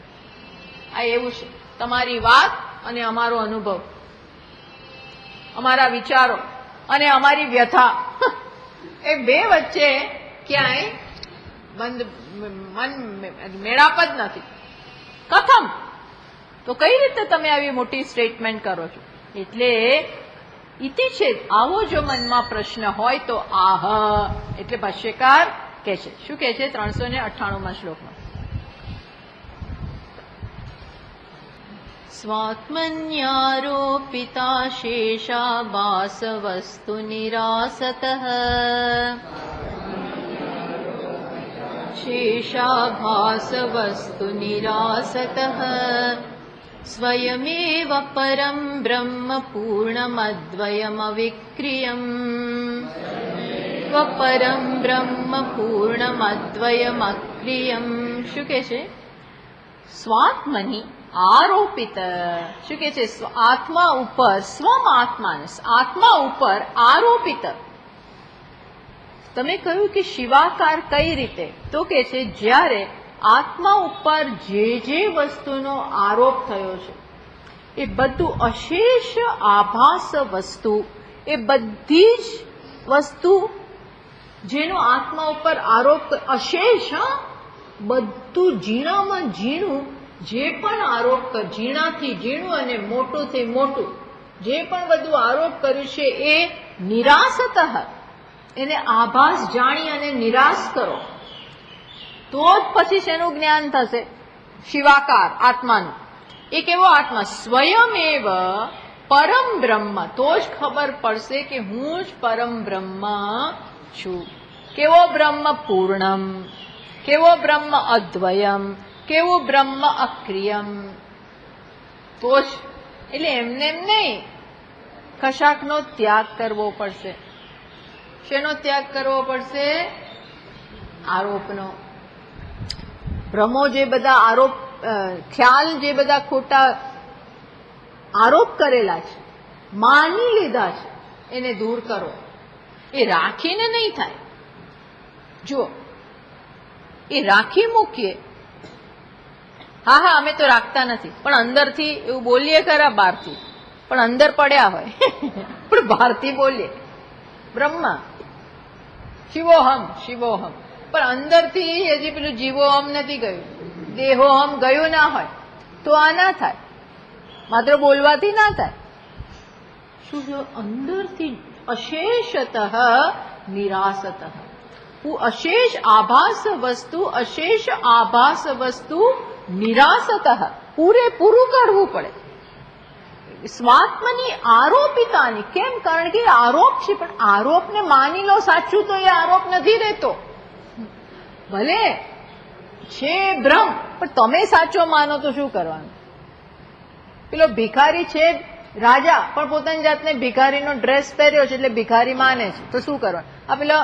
આ એવું છે, તમારી વાત અને અમારો અનુભવ, અમારા વિચારો અને અમારી વ્યથા, એ બે વચ્ચે ક્યાંય મેળાપ જ નથી. કથમ, તો કઈ રીતે તમે આવી મોટી સ્ટેટમેન્ટ કરો છો? એટલે ઇતિ છે, આવો જો મનમાં પ્રશ્ન હોય તો આહ, એટલે ભાષ્યકાર કે છે, શું કે છે 398માં શ્લોકમાં? સ્વાત્મન્યારોપિતા શેષા વાસવસ્તુ નિરાસતઃ, शेषाभासवस्तु निरासतः, स्वयमेव परं ब्रह्म पूर्णमद्वयमविक्रियम्, स्वपरं ब्रह्म पूर्णमद्वयमक्रियम्. શું કે છે? સ્વાત્મની આરોપિત, શું કે છે? આત્મા ઉપર, સ્વમ આત્માને આત્મા ઉપર આરોપિત. તમે કહ્યું કે શિવાકાર કઈ રીતે? તો કે છે જ્યારે આત્મા ઉપર જે વસ્તુનો આરોપ થયો છે એ બધું અશેષ આભાસ વસ્તુ, એ બધી જ વસ્તુ જેનો આત્મા ઉપર આરોપ, અશેષ, બધું ઝીણામાં ઝીણું જે પણ આરોપ, ઝીણાથી ઝીણું અને મોટુંથી મોટું જે પણ બધું આરોપ કર્યું છે એ નિરાસતઃ, એને આભાસ જાણી અને નિરાશ કરો તો જ પછી શેનું જ્ઞાન થશે? શિવાકાર આત્માનું. એ કેવો આત્મા? સ્વયમેવ પરમ બ્રહ્મ, તો જ ખબર પડશે કે હું જ પરમ બ્રહ્મ છું. કેવો બ્રહ્મ? પૂર્ણમ. કેવો બ્રહ્મ? અદ્વયમ. કેવું બ્રહ્મ? અક્રિયમ. તો જ, એટલે એમને એમ નહીં, કશાકનો ત્યાગ કરવો પડશે. શેનો ત્યાગ કરવો પડશે? આરોપનો. ભ્રમો જે બધા આરોપ, ખ્યાલ જે બધા ખોટા આરોપ કરેલા છે, માની લીધા છે, એને દૂર કરો. એ રાખીને નહીં થાય. જુઓ, એ રાખી મૂકીએ, હા અમે તો રાખતા નથી, પણ અંદરથી એવું બોલીએ ખરા, બહારથી પણ અંદર પડ્યા હોય પણ બહારથી બોલીએ બ્રહ્મ શિવોહમ શિવોહમ, પણ અંદરથી હજી પેલું જીવોહમ નથી ગયું, દેહોહમ ગયું ના હોય તો આ ના થાય, માત્ર બોલવાથી ના થાય. શું અંદરથી અશેષતઃ નિરાસતઃ, હું અશેષ આભાસ વસ્તુ, અશેષ આભાસ વસ્તુ નિરાસતઃ પૂરેપૂરું કાઢવું પડે. સ્વાત્મની આરોપિતાની, કેમ? કારણ કે આરોપ છે, પણ આરોપને માની લો સાચું તો એ આરોપ નથી રહેતો. ભલે છે ભ્રમ, પણ તમે સાચો માનો તો શું કરવાનું? પેલો ભિખારી છે રાજા, પણ પોતાની જાતને ભિખારીનો ડ્રેસ પહેર્યો છે એટલે ભિખારી માને છે, તો શું કરવાનું? આ પેલા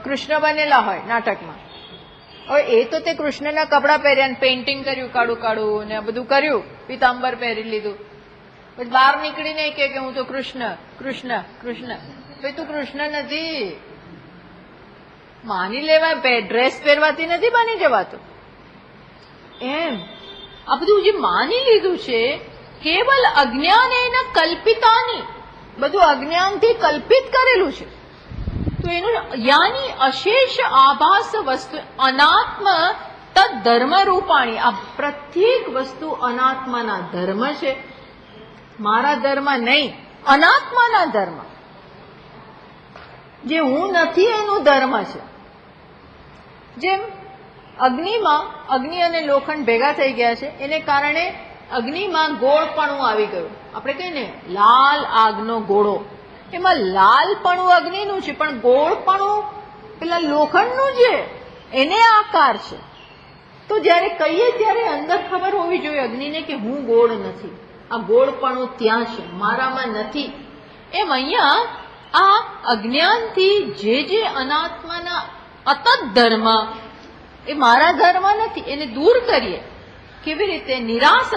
કૃષ્ણ બનેલા હોય નાટકમાં, હવે એ તો તે કૃષ્ણના કપડા પહેર્યા, પેઇન્ટિંગ કર્યું કાળું કાળું ને બધું કર્યું, પીતાંબર પહેરી લીધું, પછી બહાર નીકળીને કે હું તો કૃષ્ણ કૃષ્ણ કૃષ્ણ. ભાઈ તું કૃષ્ણ નથી. માની લેવાય, ડ્રેસ પહેરવાથી નથી બની જવાતું. એમ આ બધું જે માની લીધું છે કેવલ અજ્ઞાન એના કલ્પિતાની, બધું અજ્ઞાનથી કલ્પિત કરેલું છે. તો એનું યાની અશેષ આભાસ વસ્તુ અનાત્મ તદ ધર્મ રૂપાણી, આ પ્રત્યેક વસ્તુ અનાત્માના ધર્મ છે, મારા ધર્મ નહીં, અનાત્માના ધર્મ. જે હું નથી એનું ધર્મ છે. જેમ અગ્નિમાં, અગ્નિ અને લોખંડ ભેગા થઈ ગયા છે, એને કારણે અગ્નિમાં ગોળપણું આવી ગયું. આપણે કહીએ ને લાલ આગનો ગોળો, એમાં લાલપણું અગ્નિનું છે, પણ ગોળપણું પેલા લોખંડનું છે, એને આકાર છે. તો જયારે કહીએ ત્યારે અંદર ખબર હોવી જોઈએ અગ્નિને કે હું ગોળ નથી, આ ગોળપણું ત્યાં છે, મારામાં નથી. એમ અહીંયા આ અજ્ઞાનથી જે અનાત્માના અતત ધર્મ, એ મારા ધર્મ નથી, એને દૂર કરીએ. કેવી રીતે? નિરાશ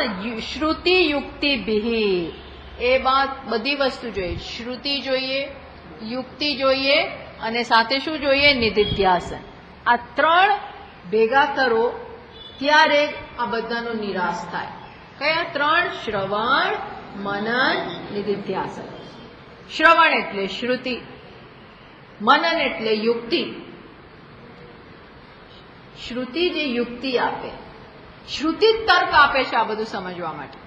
શ્રુતિ યુક્તિ ભિહિ. એ બધી વસ્તુ જોઈએ, શ્રુતિ જોઈએ, યુક્તિ જોઈએ, અને સાથે શું જોઈએ? નિધિધ્યાસન. આ ત્રણ ભેગા કરો ત્યારે આ બધાનો નિરાશ થાય. કયા ત્રણ? શ્રવણ, મનન, નિધિધ્યાસન. શ્રવણ એટલે શ્રુતિ, મનન એટલે યુક્તિ. શ્રુતિ જે યુક્તિ આપે, શ્રુતિ તર્ક આપે છે આ બધું સમજવા માટે.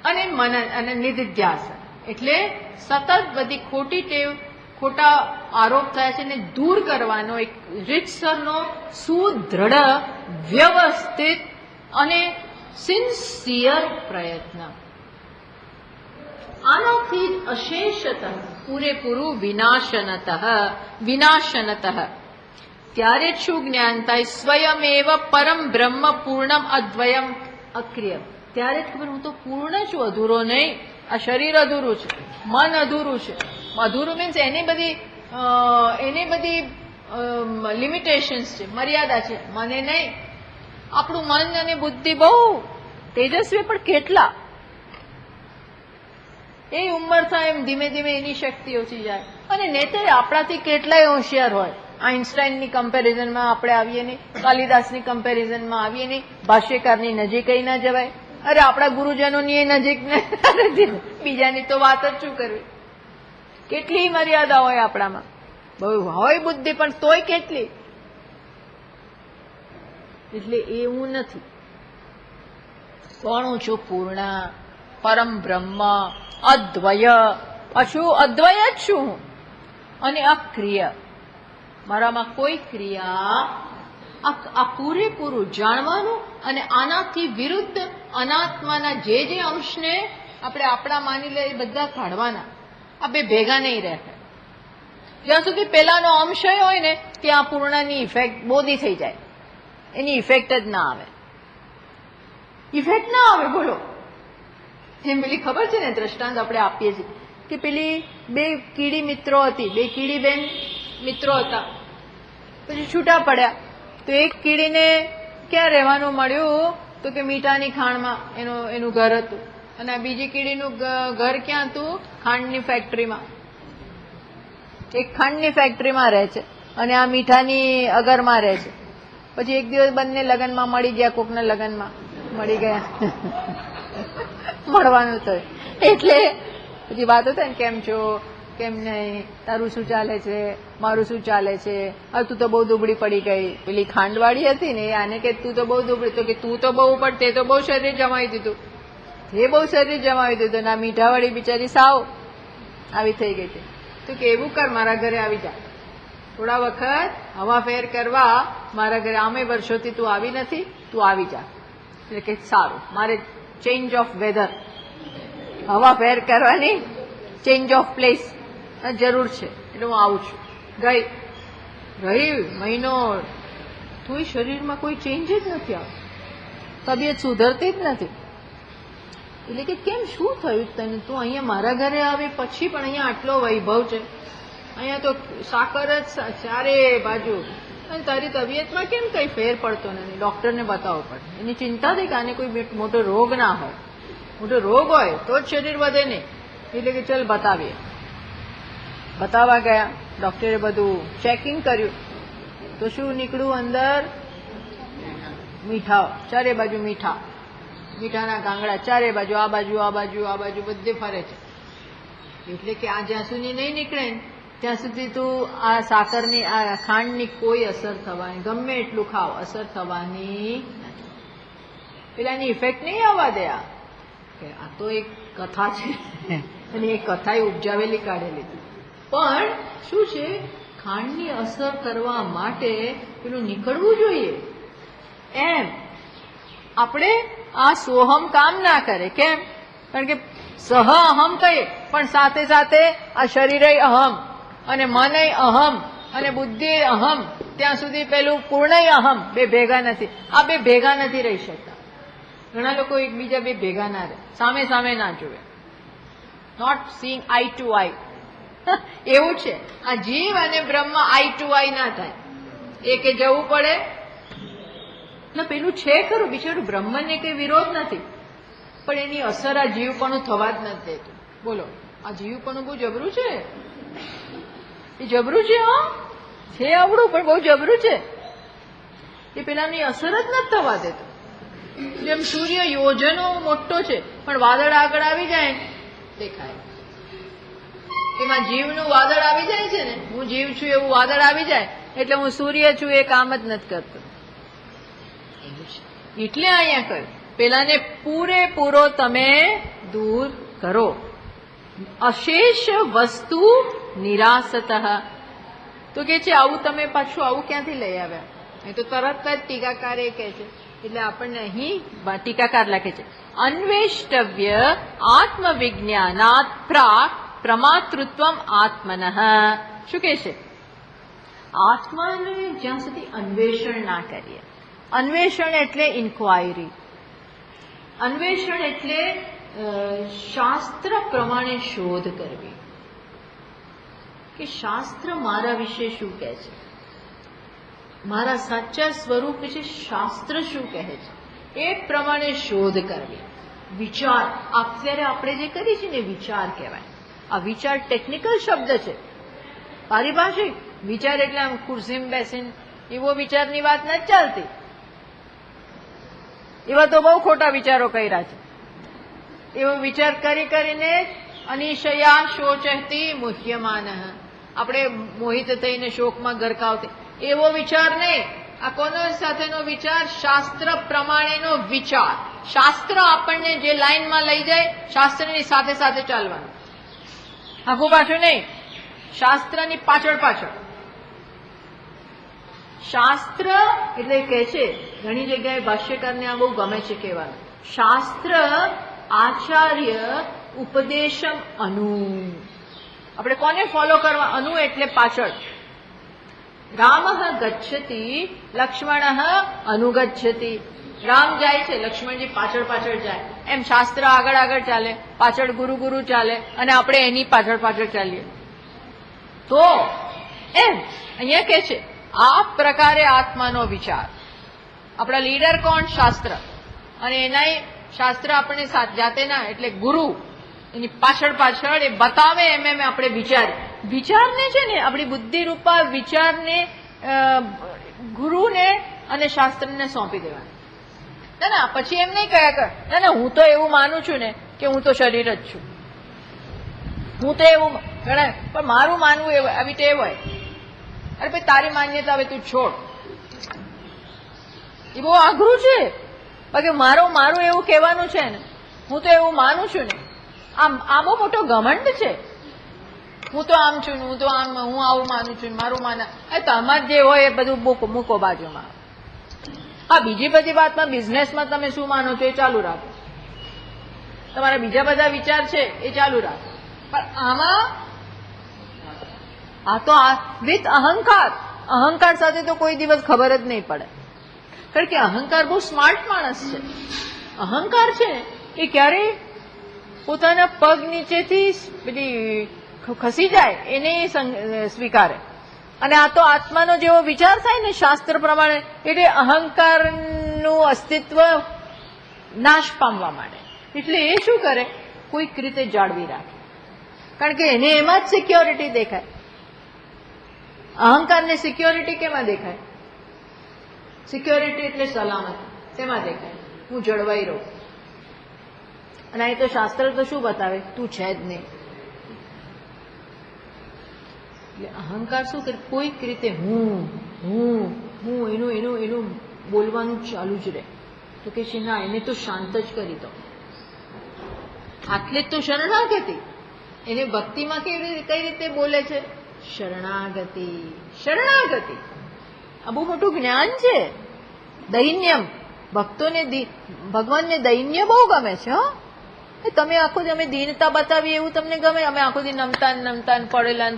અને મનન અને નિધિધ્યાસન એટલે સતત બધી ખોટી ટેવ, ખોટા આરોપ થયા છે એને દૂર કરવાનો એક રીતસરનો સુદૃઢ, વ્યવસ્થિત અને સિન્સિયર પ્રયત્ન. આનાથી જ અશેષતઃ પૂરેપૂરું વિનાશનતઃ ત્યારે જ શું જ્ઞાન થાય? સ્વયમેવ પરમ બ્રહ્મ પૂર્ણમ અદ્વયમ અક્રિય. ત્યારે જ ખબર હું તો પૂર્ણ છું, અધૂરો નહીં. આ શરીર અધૂરું છે, મન અધૂરું છે. અધૂરું મીન્સ એની બધી લિમિટેશન્સ છે, મર્યાદા છે, મને નહીં. આપણું મન અને બુદ્ધિ બહુ તેજસ્વી, પણ કેટલા? એ ઉંમર થાય એમ ધીમે ધીમે એની શક્તિ ઓછી જાય. અને નેતર આપણાથી કેટલાય હોશિયાર હોય. આઇન્સ્ટાઈનની કમ્પેરિઝનમાં આપણે આવીએ નહીં, કાલિદાસની કમ્પેરિઝનમાં આવીએ નહીં, ભાષ્યકારની નજીક ના જવાય. અરે આપણા ગુરુજનોની એ નજીક બીજાની તો વાત જ શું કરવી. કેટલી મર્યાદા હોય આપણામાં, બહુ હોય બુદ્ધિ, પણ તોય કેટલી. એટલે એ હું નથી. કોણ હું છું? પૂર્ણ, પરમ બ્રહ્મ, અદ્વય. અછું અદ્વય જ છું હું, અને અક્રિય. મારામાં કોઈ ક્રિયા, આ પૂરેપૂરું જાણવાનું અને આનાથી વિરુદ્ધ અનાત્માના જે અંશને આપણે આપણા માની લે એ બધા કાઢવાના. આ બે ભેગા નહીં રહે. જ્યાં સુધી પેલાનો અંશ હોય ને ત્યાં પૂર્ણની ઇફેક્ટ બોધી થઈ જાય, એની ઇફેક્ટ જ ના આવે. ઇફેક્ટ ના આવે. બોલો, એમ પેલી ખબર છે ને, દ્રષ્ટાંત આપણે આપીએ છીએ કે પેલી બે કીડી મિત્રો હતી, બે કીડી બેન મિત્રો હતા. પછી છૂટા પડ્યા તો એક કીડીને ક્યાં રહેવાનું મળ્યું? તો કે મીઠાની ખાણમાં એનું ઘર હતું. અને આ બીજી કીડીનું ઘર ક્યાં હતું? ખાંડની ફેક્ટરીમાં. એક ખાંડની ફેક્ટરીમાં રહે છે અને આ મીઠાની અગરમાં રહે છે. પછી એક દિવસ બંને લગ્નમાં મળી ગયા, કોકના લગ્નમાં મળી ગયા. મળવાનું તો એટલે પછી વાતો થાય ને, કેમ છો, કેમ નહીં, તારું શું ચાલે છે, મારું શું ચાલે છે, હવે તું તો બહુ દુબળી પડી ગઈ. પેલી ખાંડવાળી હતી ને આને કે તું તો બહુ દુબળી, તો કે તું તો બહુ પણ તે તો બહુ શરીર જમાવી દીધું, એ બહુ શરીર જમાવી દીધું. ના મીઠાવાળી બિચારી સાવ આવી થઈ ગઈ છે. તો કે એવું કર, મારા ઘરે આવી જા. થોડા વખત હવા ફેર કરવા મારા ઘરે આમે વર્ષોથી તું આવી નથી, તું આવી જા. એટલે કે સારું, મારે ચેન્જ ઓફ વેધર, હવા ફેર કરવાની ચેન્જ ઓફ પ્લેસ જરૂર છે, એટલે હું આવું છું. ગઈ રહી મહિનો, તોય શરીરમાં કોઈ ચેન્જ જ નથી આવતો, તબિયત સુધરતી જ નથી. એટલે કે કેમ, શું થયું તને? તું અહીંયા મારા ઘરે આવે પછી પણ અહીંયા આટલો વૈભવ છે, અહીંયા તો સાકર જ ચારે બાજુ, અને તારી તબિયતમાં કેમ કઈ ફેર પડતો નથી? ડોક્ટરને બતાવવો પડે. એની ચિંતા થઈ કે આને કોઈ મોટો રોગ ના હોય. મોટો રોગ હોય તો જ શરીર વધે નહીં. એટલે કે ચલ બતાવીએ. બતાવવા ગયા, ડોક્ટરે બધું ચેકિંગ કર્યું તો શું નીકળ્યું? અંદર મીઠા, ચારે બાજુ મીઠા, મીઠાના ગાંગડા ચારે બાજુ, આ બાજુ આ બાજુ આ બાજુ બધે ફરે છે. એટલે કે આ જ્યાં સુધી નહીં નીકળે ત્યાં સુધી તું આ સાકરની, આ ખાંડની કોઈ અસર થવાની, ગમે એટલું ખાવ, અસર થવાની નથી. પેલાની ઇફેક્ટ નહીં આવવા દે. આ તો એક કથા છે અને એ કથા ઉપજાવેલી કાઢેલી. પણ શું છે, ખાંડની અસર કરવા માટે પેલું નીકળવું જોઈએ. એમ આપણે આ સોહમ કામ ના કરે. કેમ? કારણ કે સહ અહમ કહીએ પણ સાથે સાથે આ શરીર અહમ અને મન અહમ અને બુદ્ધિ અહમ, ત્યાં સુધી પેલું પૂર્ણ અહમ બે ભેગા નથી. આ બે ભેગા નથી રહી શકતા. ઘણા લોકો એકબીજા બે ભેગા ના રહે, સામે સામે ના જોવે. નોટ સીઈંગ આઈ ટુ આઈ. એવું છે આ જીવ અને બ્રહ્મ, આઈ ટુ આઈ ના થાય. એકે જવું પડે ના. પેલું છે ખરું, બિચારું બ્રહ્મને કઈ વિરોધ નથી, પણ એની અસર આ જીવપણું થવા જ નથી દેતું. બોલો, આ જીવપણું બહુ જબરું છે. એ જબરું છે, હા છે આવડું, પણ બહુ જબરું છે. એ પેલાની અસર જ નથી થવા દેતું. જેમ સૂર્ય યોજનો મોટો છે પણ વાદળ આગળ આવી જાય દેખાય. એમાં જીવનું વાદળ આવી જાય છે ને, હું જીવ છું એવું વાદળ આવી જાય એટલે હું સૂર્ય છું એ કામ જ નથી કરતો. એટલે અહીંયા કહ્યું, પેલાને પૂરેપૂરો તમે દૂર કરો. અશેષ વસ્તુ નિરાસત. તો કે છે આવું તમે પાછું આવું ક્યાંથી લઈ આવ્યા? એ તો તરત જ ટીકાકાર એ કહે છે. એટલે આપણને અહીં ટીકાકાર લખે છે, અન્વેષ્ટવ્ય આત્મવિજ્ઞાનાત પ્રાક પ્રમાતૃત્વમ આત્મનઃ. શું કે છે? આત્માને જ્યાં સુધી અન્વેષણ ના કરીએ. અન્વેષણ એટલે ઇન્ક્વાયરી. અન્વેષણ એટલે શાસ્ત્ર પ્રમાણે શોધ કરવી, કે શાસ્ત્ર મારા વિશે શું કહે છે, મારા સાચા સ્વરૂપ વિશે શાસ્ત્ર શું કહે છે, એ પ્રમાણે શોધ કરવી. વિચાર, અત્યારે આપણે જે કરીએ છીએ ને વિચાર કહેવાય. આ વિચાર ટેકનિકલ શબ્દ છે, પારિભાષિક વિચાર એટલે આમ ખુરશીમાં બેસીને એવો વિચારની વાત નથી ચાલતી. એવા તો બહુ ખોટા વિચારો કર્યા છે. એવો વિચાર કરી કરીને અનિશયા શોચતી મુહ્યમાન, આપણે મોહિત થઈને શોકમાં ગરકાવતી, એવો વિચાર નહીં. આ કોનો સાથેનો વિચાર? શાસ્ત્ર પ્રમાણેનો વિચાર. શાસ્ત્ર આપણને જે લાઈનમાં લઈ જાય, શાસ્ત્રની સાથે સાથે ચાલવાનું, આગુ પાછું નહીં, શાસ્ત્રની પાછળ પાછળ. શાસ્ત્ર એટલે કહે છે, ઘણી જગ્યાએ ભાષ્યકારને આ બહુ ગમે છે કહેવાનું, શાસ્ત્ર આચાર્ય ઉપદેશમ અનુ. આપણે કોને ફોલો કરવા? અનુ એટલે પાછળ. રામ ગચ્છતિ લક્ષ્મણ અનુગચ્છતિ. રામ જાય છે, લક્ષ્મણજી પાછળ પાછળ જાય. એમ શાસ્ત્ર આગળ આગળ ચાલે, પાછળ ગુરુ ગુરુ ચાલે, અને આપણે એની પાછળ પાછળ ચાલીએ. તો એમ અહીંયા કે છે આ પ્રકારે આત્માનો વિચાર. આપણા લીડર કોણ? શાસ્ત્ર. અને એના શાસ્ત્ર આપણને જાતે ના, એટલે ગુરુ એની પાછળ પાછળ એ બતાવે એમ એમ આપણે વિચારને છે ને, આપણી બુદ્ધિ રૂપા વિચારને ગુરુને અને શાસ્ત્રને સોંપી દેવાના. ના પછી એમ નહીં કહ્યા કર, ના હું તો એવું માનું છું ને કે હું તો શરીર જ છું, હું તો એવું ગણાય, પણ મારું માનવું એવું આવી ટેવ હોય. અરે ભાઈ તારી માન્યતા હવે તું છોડ, એ બહુ આઘરું છે. બાકી મારું એવું કહેવાનું છે ને, હું તો એવું માનું છું ને, આ બહુ મોટો ઘમંડ છે. હું તો આમ છું, હું તો આમ, હું આવું માનું છું, મારું તમારે જે હોય એ બધું મૂકો બાજુમાં. હા, બીજી બધી વાતમાં, બિઝનેસમાં તમે શું માનો છો એ ચાલુ રાખો, તમારા બીજા બધા વિચાર છે એ ચાલુ રાખો, પણ આમાં આ તો વિથ અહંકાર સાથે તો કોઈ દિવસ ખબર જ નહીં પડે. કારણ કે અહંકાર બહુ સ્માર્ટ માણસ છે. અહંકાર છે એ ક્યારેય પોતાના પગ નીચેથી પેલી ખસી જાય એને સ્વીકારે. અને આ તો આત્માનો જેવો વિચાર થાય ને શાસ્ત્ર પ્રમાણે, એટલે અહંકારનું અસ્તિત્વ નાશ પામવા માંડે. એટલે એ શું કરે, કોઈક રીતે જાળવી રાખે, કારણ કે એને એમાં જ સિક્યોરિટી દેખાય. અહંકારને સિક્યોરિટી કેમાં દેખાય? સિક્યોરિટી એટલે સલામત, તેમાં દેખાય, હું જળવાઈ રહું. અને અહીં તો શાસ્ત્ર તો શું બતાવે, તું છે જ નહીં. એટલે અહંકાર શું કરે, કોઈક રીતે હું એનું બોલવાનું ચાલુ જ રહે. તો કે છે ના, એને તો શાંત જ કરી દો. આટલે જ તો શરણાગતિ. એને ભક્તિમાં કઈ રીતે બોલે છે? શરણાગતિ. આ બહુ મોટું જ્ઞાન છે. દૈન્યમ. ભક્તોને ભગવાનને દૈન્ય બહુ ગમે છે. તમે આખો દી અમે દીનતા બતાવીએ એવું તમને ગમે? અમે આખો દી નમતા પડેલા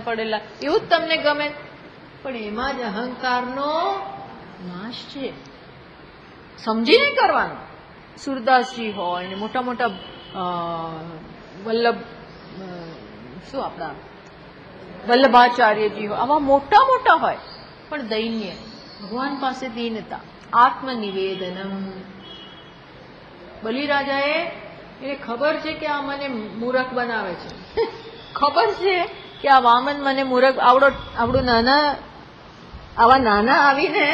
એવું જ તમને ગમે? પણ એમાં જ અહંકારનો નાશ છે. સમજીને કરવાનું. સુરદાસજી હોય ને મોટા મોટા વલ્લભાચાર્યજી હોય, આવા મોટા હોય, પણ દૈન્ય. ભગવાન પાસે દીનતા, આત્મનિવેદનમ. બલિરાજાએ, એને ખબર છે કે આ મને મૂરખ બનાવે છે, ખબર છે કે આ વામન મને મૂરખ, આવડું નાના આવીને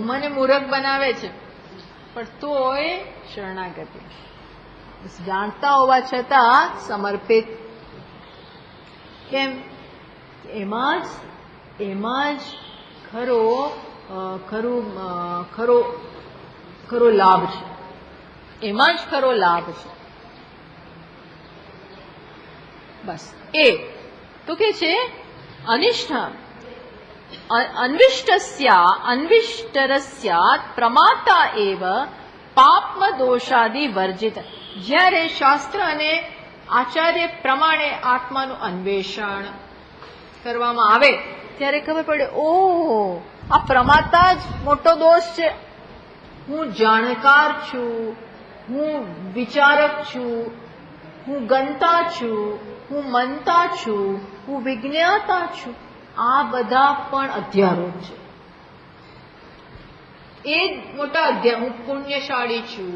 મને મૂરખ બનાવે છે, પણ તોય શરણાગતિ. જાણતા હોવા છતાં સમર્પિત. કેમ? એમાં જ ખરો લાભ છે. એમાં જ ખરો લાભ છે. બસ એ તો કે છે અન્વિષ્ટરસ્યાત પ્રમાતા એવ પાપમ દોષાદિ વર્જિત. જ્યારે શાસ્ત્ર અને આચાર્ય પ્રમાણે આત્માનું અન્વેષણ કરવામાં આવે ત્યારે ખબર પડે, ઓહ, આ પ્રમાતા જ મોટો દોષ છે. હું જાણકાર છું, હું વિચારક છું, હું ગણતા છું, હું મનતા છું, હું વિજ્ઞાતા છું. આ બધા પણ અધ્યારોપ છે. એ જ મોટા અધ્યાય. હું પુણ્યશાળી છું,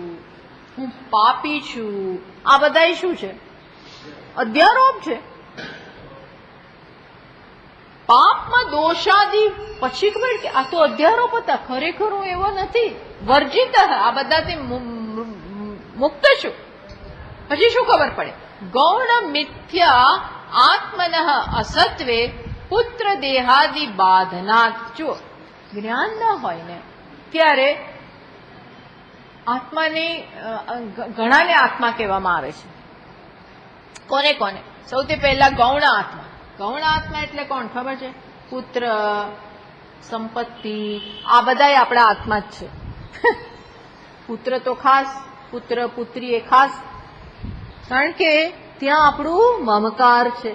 હું પાપી છું, આ બધા શું છે? અધ્યારોપ છે. પાપમાં દોષાદિ પછી ખબર કે આ તો અધ્યારોપ હતા, ખરેખર હું એવો નથી. વર્જિત, આ બધાથી મુક્ત છું. પછી શું ખબર પડે? ગૌણ મિથ્યા આત્મન અસત્વે પુત્ર દેહાદિ બાધનાત. જુઓ, જ્ઞાન ન હોય ને ત્યારે આત્માની, ઘણાને આત્મા કહેવામાં આવે છે. કોને? સૌથી પહેલા ગૌણ આત્મા. ગૌણ આત્મા એટલે કોણ ખબર છે? પુત્ર, સંપત્તિ, આ બધા આપણા આત્મા જ છે. પુત્ર તો ખાસ, પુત્ર પુત્રી એ ખાસ, કારણ કે ત્યાં આપણું મમકાર છે.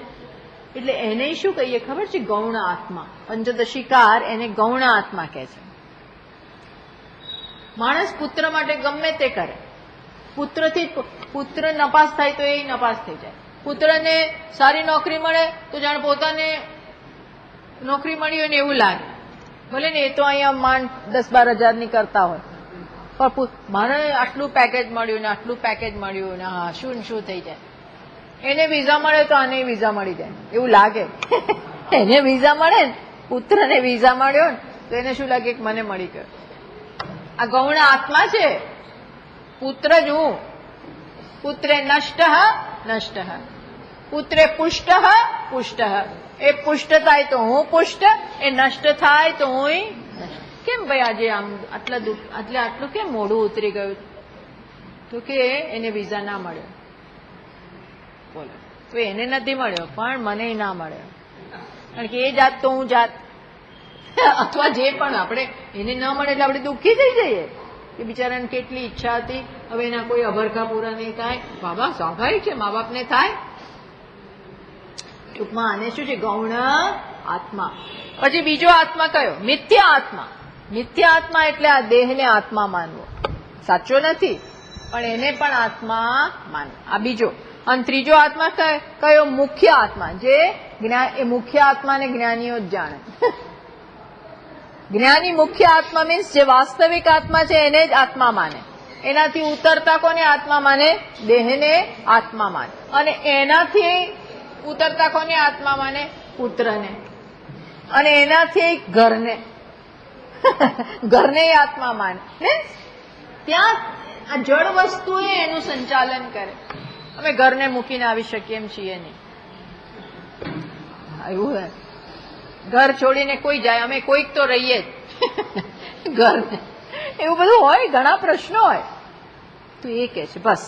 એટલે એને શું કહીએ ખબર છે? ગૌણ આત્મા. પંચદશીકાર એને ગૌણ આત્મા કહે છે. માણસ પુત્ર માટે ગમે તે કરે. પુત્ર નપાસ થાય તો એ નપાસ થઈ જાય. પુત્રને સારી નોકરી મળે તો જાણે પોતાને નોકરી મળી હોય ને એવું લાગે. ભલે ને એ તો અહીંયા માંડ 10-12 હજારની કરતા હોય, પણ મારે આટલું પેકેજ મળ્યું ને આટલું પેકેજ મળ્યું ને હા શું થઈ જાય. એને વિઝા મળે તો આને વિઝા મળી જાય એવું લાગે. એને વિઝા મળે ને, પુત્રને વિઝા મળ્યો ને તો એને શું લાગે કે મને મળી ગયો. આ ગૌણ આત્મા છે. પુત્ર જ હું. પુત્રે નષ્ટ, પુત્રે પુષ્ટ. એ પુષ્ટ થાય તો હું પુષ્ટ, એ નષ્ટ થાય તો હું નષ્ટ. કેમ ભાઈ આજે આમ આટલું કેમ મોઢું ઉતરી ગયું? તો કે એને વિઝા ના મળ્યો. બોલો, તો એને નથી મળ્યો પણ મને ના મળ્યો. કારણ કે એ જાત તો હું જાત, અથવા જે પણ આપણે એને ન મળે એટલે આપણે દુઃખી થઈ જઈએ કે બિચારાને કેટલી ઈચ્છા હતી, હવે એના કોઈ અભરખા પૂરા નહીં થાય. બાબા સ્વાભાવિક છે, મા બાપને થાય. ટૂંકમાં આને શું છે? ગૌણ આત્મા. પછી બીજો આત્મા કયો? મિથ્યા આત્મા. મિથ્યા આત્મા એટલે આ દેહને આત્મા માનવો. સાચો નથી પણ એને પણ આત્મા માનવો, આ બીજો. અને ત્રીજો આત્મા કયો? મુખ્ય આત્મા. જે એ મુખ્ય આત્માને જ્ઞાનીઓ જ જાણે. જ્ઞાની મુખ્ય આત્મા મીન્સ જે વાસ્તવિક આત્મા છે એને જ આત્મા માને. એનાથી ઉતરતા કોને આત્મા માને? દેહને આત્મા માને. અને એનાથી ઉતરતા કોને આત્મા માને? પુત્રને. અને એનાથી ઘરને ઘરને આત્મા માને. ત્યાં આ જળ વસ્તુ એનું સંચાલન કરે. અમે ઘરને મૂકીને આવી શકીએ એમ છીએ નહીં. એવું ઘર છોડીને કોઈ જાય, અમે કોઈક તો રહીએ જ ઘરને. એવું બધું હોય, ઘણા પ્રશ્નો હોય. તો એ કે છે બસ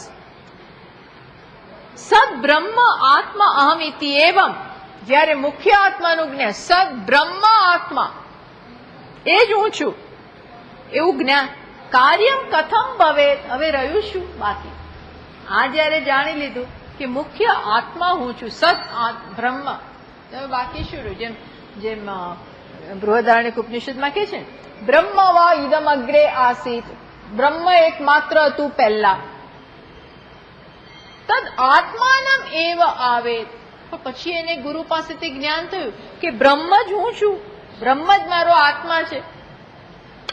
સદ બ્રહ્મ આત્મા અહમ ઇતિ એવમ. જયારે મુખ્ય આત્માનું જ્ઞાન, સદ બ્રહ્મ આત્મા એ જ હું છું એવું જ્ઞાન. કાર્યમ કથમ ભવે. હવે રહ્યું શું બાકી? આ જયારે જાણી લીધું કે મુખ્ય આત્મા હું છું, સત બ્રહ્મ, હવે બાકી શું રહ્યું? જેમ જેમ બૃહદારણ્યક ઉપનિષદમાં કે છે, બ્રહ્મ વા ઇદમ અગ્રે આસીત. બ્રહ્મ એકમાત્ર હતું પહેલા. તદ આત્માનમ એવ આવે. પણ પછી એને ગુરુ પાસેથી જ્ઞાન થયું કે બ્રહ્મ જ હું છું, બ્રહ્મ જ મારો આત્મા છે.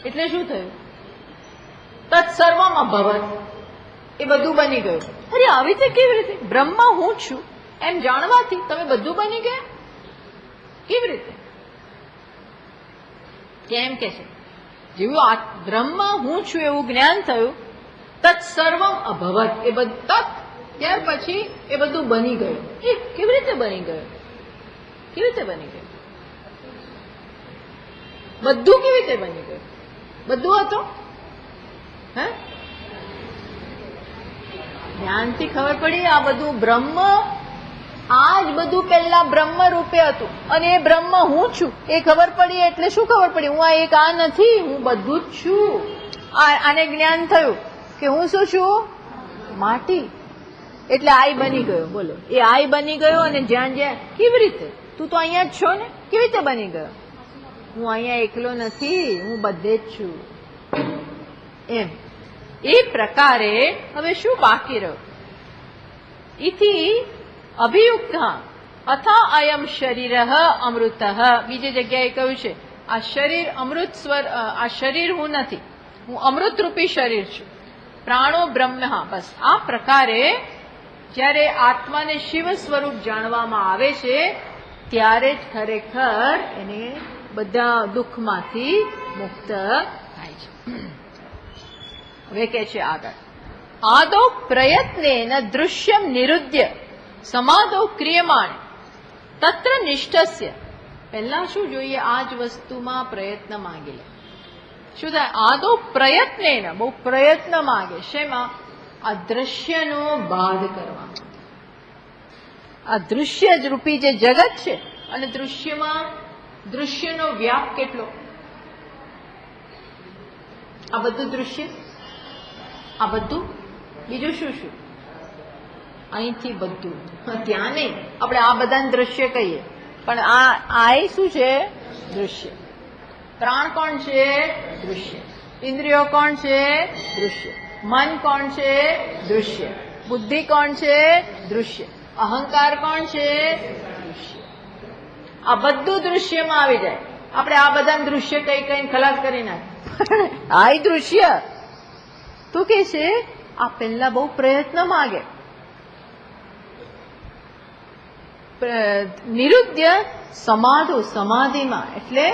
એટલે શું થયું? તત્ સર્વમ અભવત. એ બધું બની ગયું. અરે આવી રીતે કેવી રીતે? બ્રહ્મ હું છું એમ જાણવાથી તમે બધું બની ગયા? કેવી રીતે? કેમ કે છે જેવું બ્રહ્મ હું છું એવું જ્ઞાન થયું, તત્ સર્વમ અભવત. એ બધું ત્યાર પછી એ બધું બની ગયું. એ કેવી રીતે બની ગયું? કેવી રીતે બની ગયું? બધું કેવી રીતે બની ગયું? બધું હતું હે? ધ્યાનથી ખબર પડી આ બધું બ્રહ્મ, આ જ બધું પહેલા બ્રહ્મ રૂપે હતું અને એ બ્રહ્મ હું છું એ ખબર પડી. એટલે શું ખબર પડી? હું આ એક આ નથી, હું બધું જ છું. આને જ્ઞાન થયું કે હું શું છું? માટી. એટલે આઈ બની ગયો. બોલો, એ આઈ બની ગયો. અને જ્યાં જ્યાં કેવી રીતે? તું તો અહીંયા જ છો ને, કેવી રીતે બની ગયો? હું અહીંયા એકલો નથી, હું બધે જ છું. એમ એ પ્રકારે હવે શું બાકી રહ્યું? ઇતિ અભિયુક્ત અથા અયમ શરીર અમૃત. બીજી જગ્યાએ કહ્યું છે આ શરીર અમૃત સ્વર, આ શરીર હું નથી, હું અમૃતરૂપી શરીર છું. પ્રાણો બ્રહ્મ. બસ આ પ્રકારે જ્યારે આત્માને શિવ સ્વરૂપ જાણવામાં આવે છે ત્યારે જ ખરેખર એને બધા દુઃખમાંથી મુક્ત થાય છે. હવે કે છે આગળ, આદૌ પ્રયત્નેન દૃશ્યમ નિરુદ્ય સમાદૌ ક્રિયમાણ તત્ર નિષ્ઠસ્ય. પહેલા શું જોઈએ? આ જ વસ્તુમાં પ્રયત્ન માંગી લે. શું થાય? આદૌ પ્રયત્નેન, બહુ પ્રયત્ન માંગે. શેમાં? આ દ્રશ્યનો બાદ કરવા. આ દૃશ્ય જ રૂપી જે જગત છે અને દૃશ્યમાં દૃશ્યનો વ્યાપ કેટલો? આ બધું દૃશ્ય, આ બધું. બીજું શું શું? અહીંથી બધું, ત્યાં નહીં. આપણે આ બધાને દ્રશ્ય કહીએ પણ આ શું છે? દૃશ્ય. પ્રાણ કોણ છે? દૃશ્ય. ઇન્દ્રિયો કોણ છે? દૃશ્ય. મન કોણ છે? દૃશ્ય. બુદ્ધિ કોણ છે? દૃશ્ય. અહંકાર કોણ છે? દૃશ્ય. આ બધું દૃશ્યમાં આવી જાય. આપણે આ બધાને દૃશ્ય કઈ કઈ ખલાસ કરી નાખે. આ દૃશ્ય તો કે છે આ પહેલા બહુ પ્રયત્ન માંગે. નિરુદ્ય સમાધો, સમાધિમાં એટલે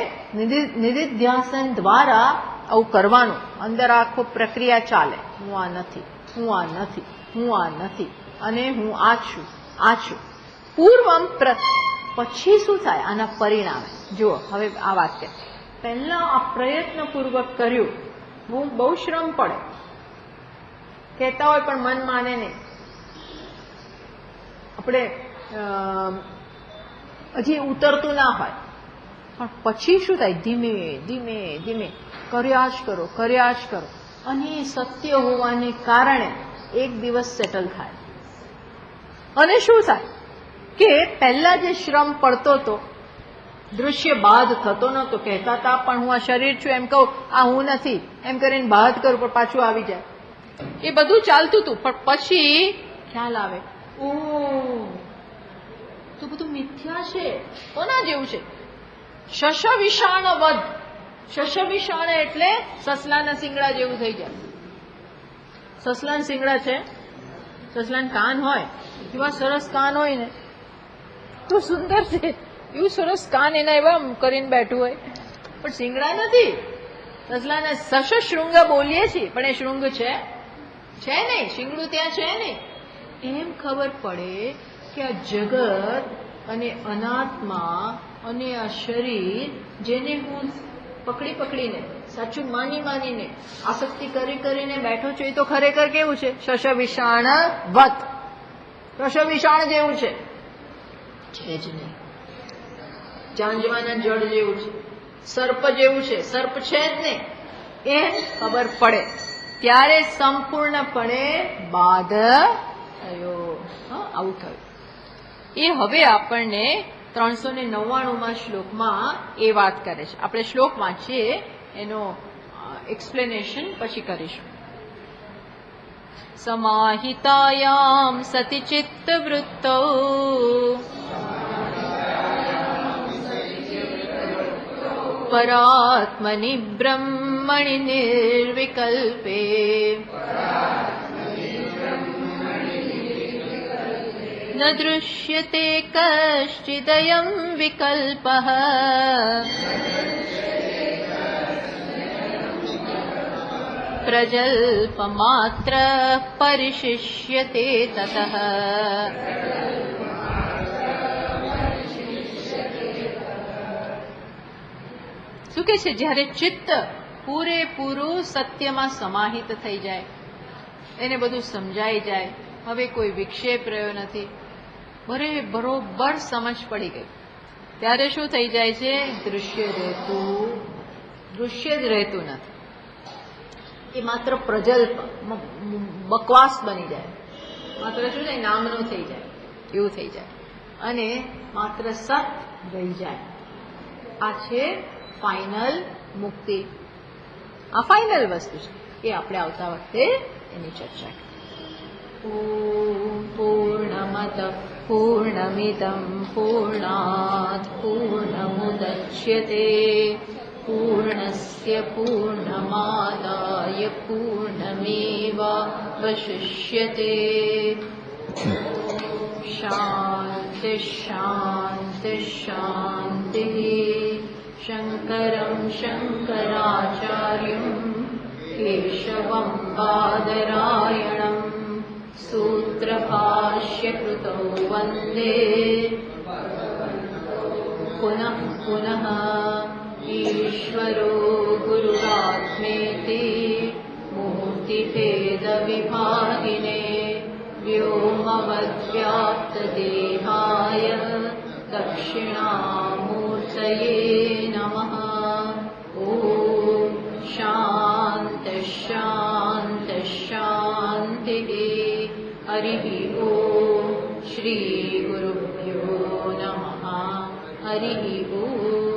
નિધિધ્યાસન દ્વારા આવું કરવાનું. અંદર આખો પ્રક્રિયા ચાલે. હું આ નથી, હું આ નથી, હું આ નથી અને હું આ છું, આ છું. પૂર્વમ પછી શું થાય? આના પરિણામે જુઓ. હવે આ વાત છે, પહેલા આ પ્રયત્નપૂર્વક કર્યું, બહુ શ્રમ પડે. કહેતા હોય પણ મન માને નહીં. આપણે હજી ઉતરતું ના હોય, પણ પછી શું થાય? ધીમે ધીમે ધીમે કર્યા જ કરો, અને સત્ય હોવાને કારણે એક દિવસ સેટલ થાય. અને શું થાય કે પહેલા જે શ્રમ પડતો હતો, દૃશ્ય બાદ થતો નતો, કહેતા હતા પણ હું આ શરીર છું એમ કહું, આ હું નથી એમ કરીને બાદ કરું પણ પાછું આવી જાય, એ બધું ચાલતું હતું. પણ પછી ખ્યાલ આવે, ઓ તો બધું મિથ્યા છે. કોના જેવું છે? શશવિષાણ વધ. શશવિષાણ એટલે સસલાના શિંગડા જેવું થઈ જાય. સસલાના શિંગડા છે, સસલાના કાન હોય, એવા સરસ કાન હોય ને, તો સુંદર છે, એવું સરસ કાન એના એવા કરીને બેઠું હોય, પણ શિંગડા નથી. સસલાને શશશૃંગ બોલીએ છીએ, પણ એ શૃંગ છે નહીં, શિંગડું ત્યાં છે નહીં. એમ ખબર પડે કે આ જગત અને અનાત્મા અને આ શરીર, જેને હું પકડીને સાચું માનીને આસક્તિ કરીને બેઠો છું, એ તો ખરેખર કેવું છે? શશવિષાણ વત. શશવિષાણ જેવું છે જ નહીં. જાંજવાના જળ જેવું છે, સર્પ જેવું છે, સર્પ છે જ નહીં. એ ખબર પડે ત્યારે સંપૂર્ણપણે બાદ થયો. આવું થયું. એ હવે આપણને 399માં શ્લોકમાં એ વાત કરે છે. આપણે શ્લોક વાંચીએ, એનો એક્સપ્લેનેશન પછી કરીશું. સમાહિતાયામ સતિ ચિત્ત વૃત્તૌ પરાત્મનિ બ્રહ્મણિ નિર્વિકલ્પે ન દૃશ્યતે કશ્ચિદયં વિકલ્પઃ પ્રજલ્પમાત્ર પરિશિષ્યતે તતઃ. શું કે છે? જ્યારે ચિત્ત પૂરેપૂરું સત્યમાં સમાહિત થઈ જાય, એને બધું સમજાઈ જાય, હવે કોઈ વિક્ષેપ રહ્યો નથી, બરોબર સમજ પડી ગઈ, ત્યારે શું થઈ જાય છે? દૃશ્ય જ રહેતું નથી. એ માત્ર પ્રજલ્પ, બકવાસ બની જાય, માત્ર શું થાય? નામનું થઈ જાય, એવું થઈ જાય, અને માત્ર સત રહી જાય. આ છે ફાઇનલ મુક્તિ. આ ફાઇનલ વસ્તુ છે. એ આપણે આવતા વખતે એની ચર્ચા કરીએ. ઓમ પૂર્ણમદ પૂર્ણમિદં પૂર્ણાત પૂર્ણમુદચ્યતે પૂર્ણસ્ય પૂર્ણમાદાય પૂર્ણમેવાવશિષ્યતે. શાંતિ શાંતિ શાંતિ. શંકરં શંકરાચાર્યં કેશવં બાદરાયણં સૂત્રભાષ્યકૃતૌ વંદે પુનઃ પુનઃ. ઈશ્વરો ગુરુરાત્મેતિ મૂર્તિભેદવિભાગિને વ્યોમવદ્વ્યાપ્તદેહાય દક્ષિણામૂર્તયે નમઃ. ઓમ શાંતિ શાંતિ શાંતિ. હરિ ઓમ. શ્રી ગુરુભ્યો નમઃ. હરિ ઓમ.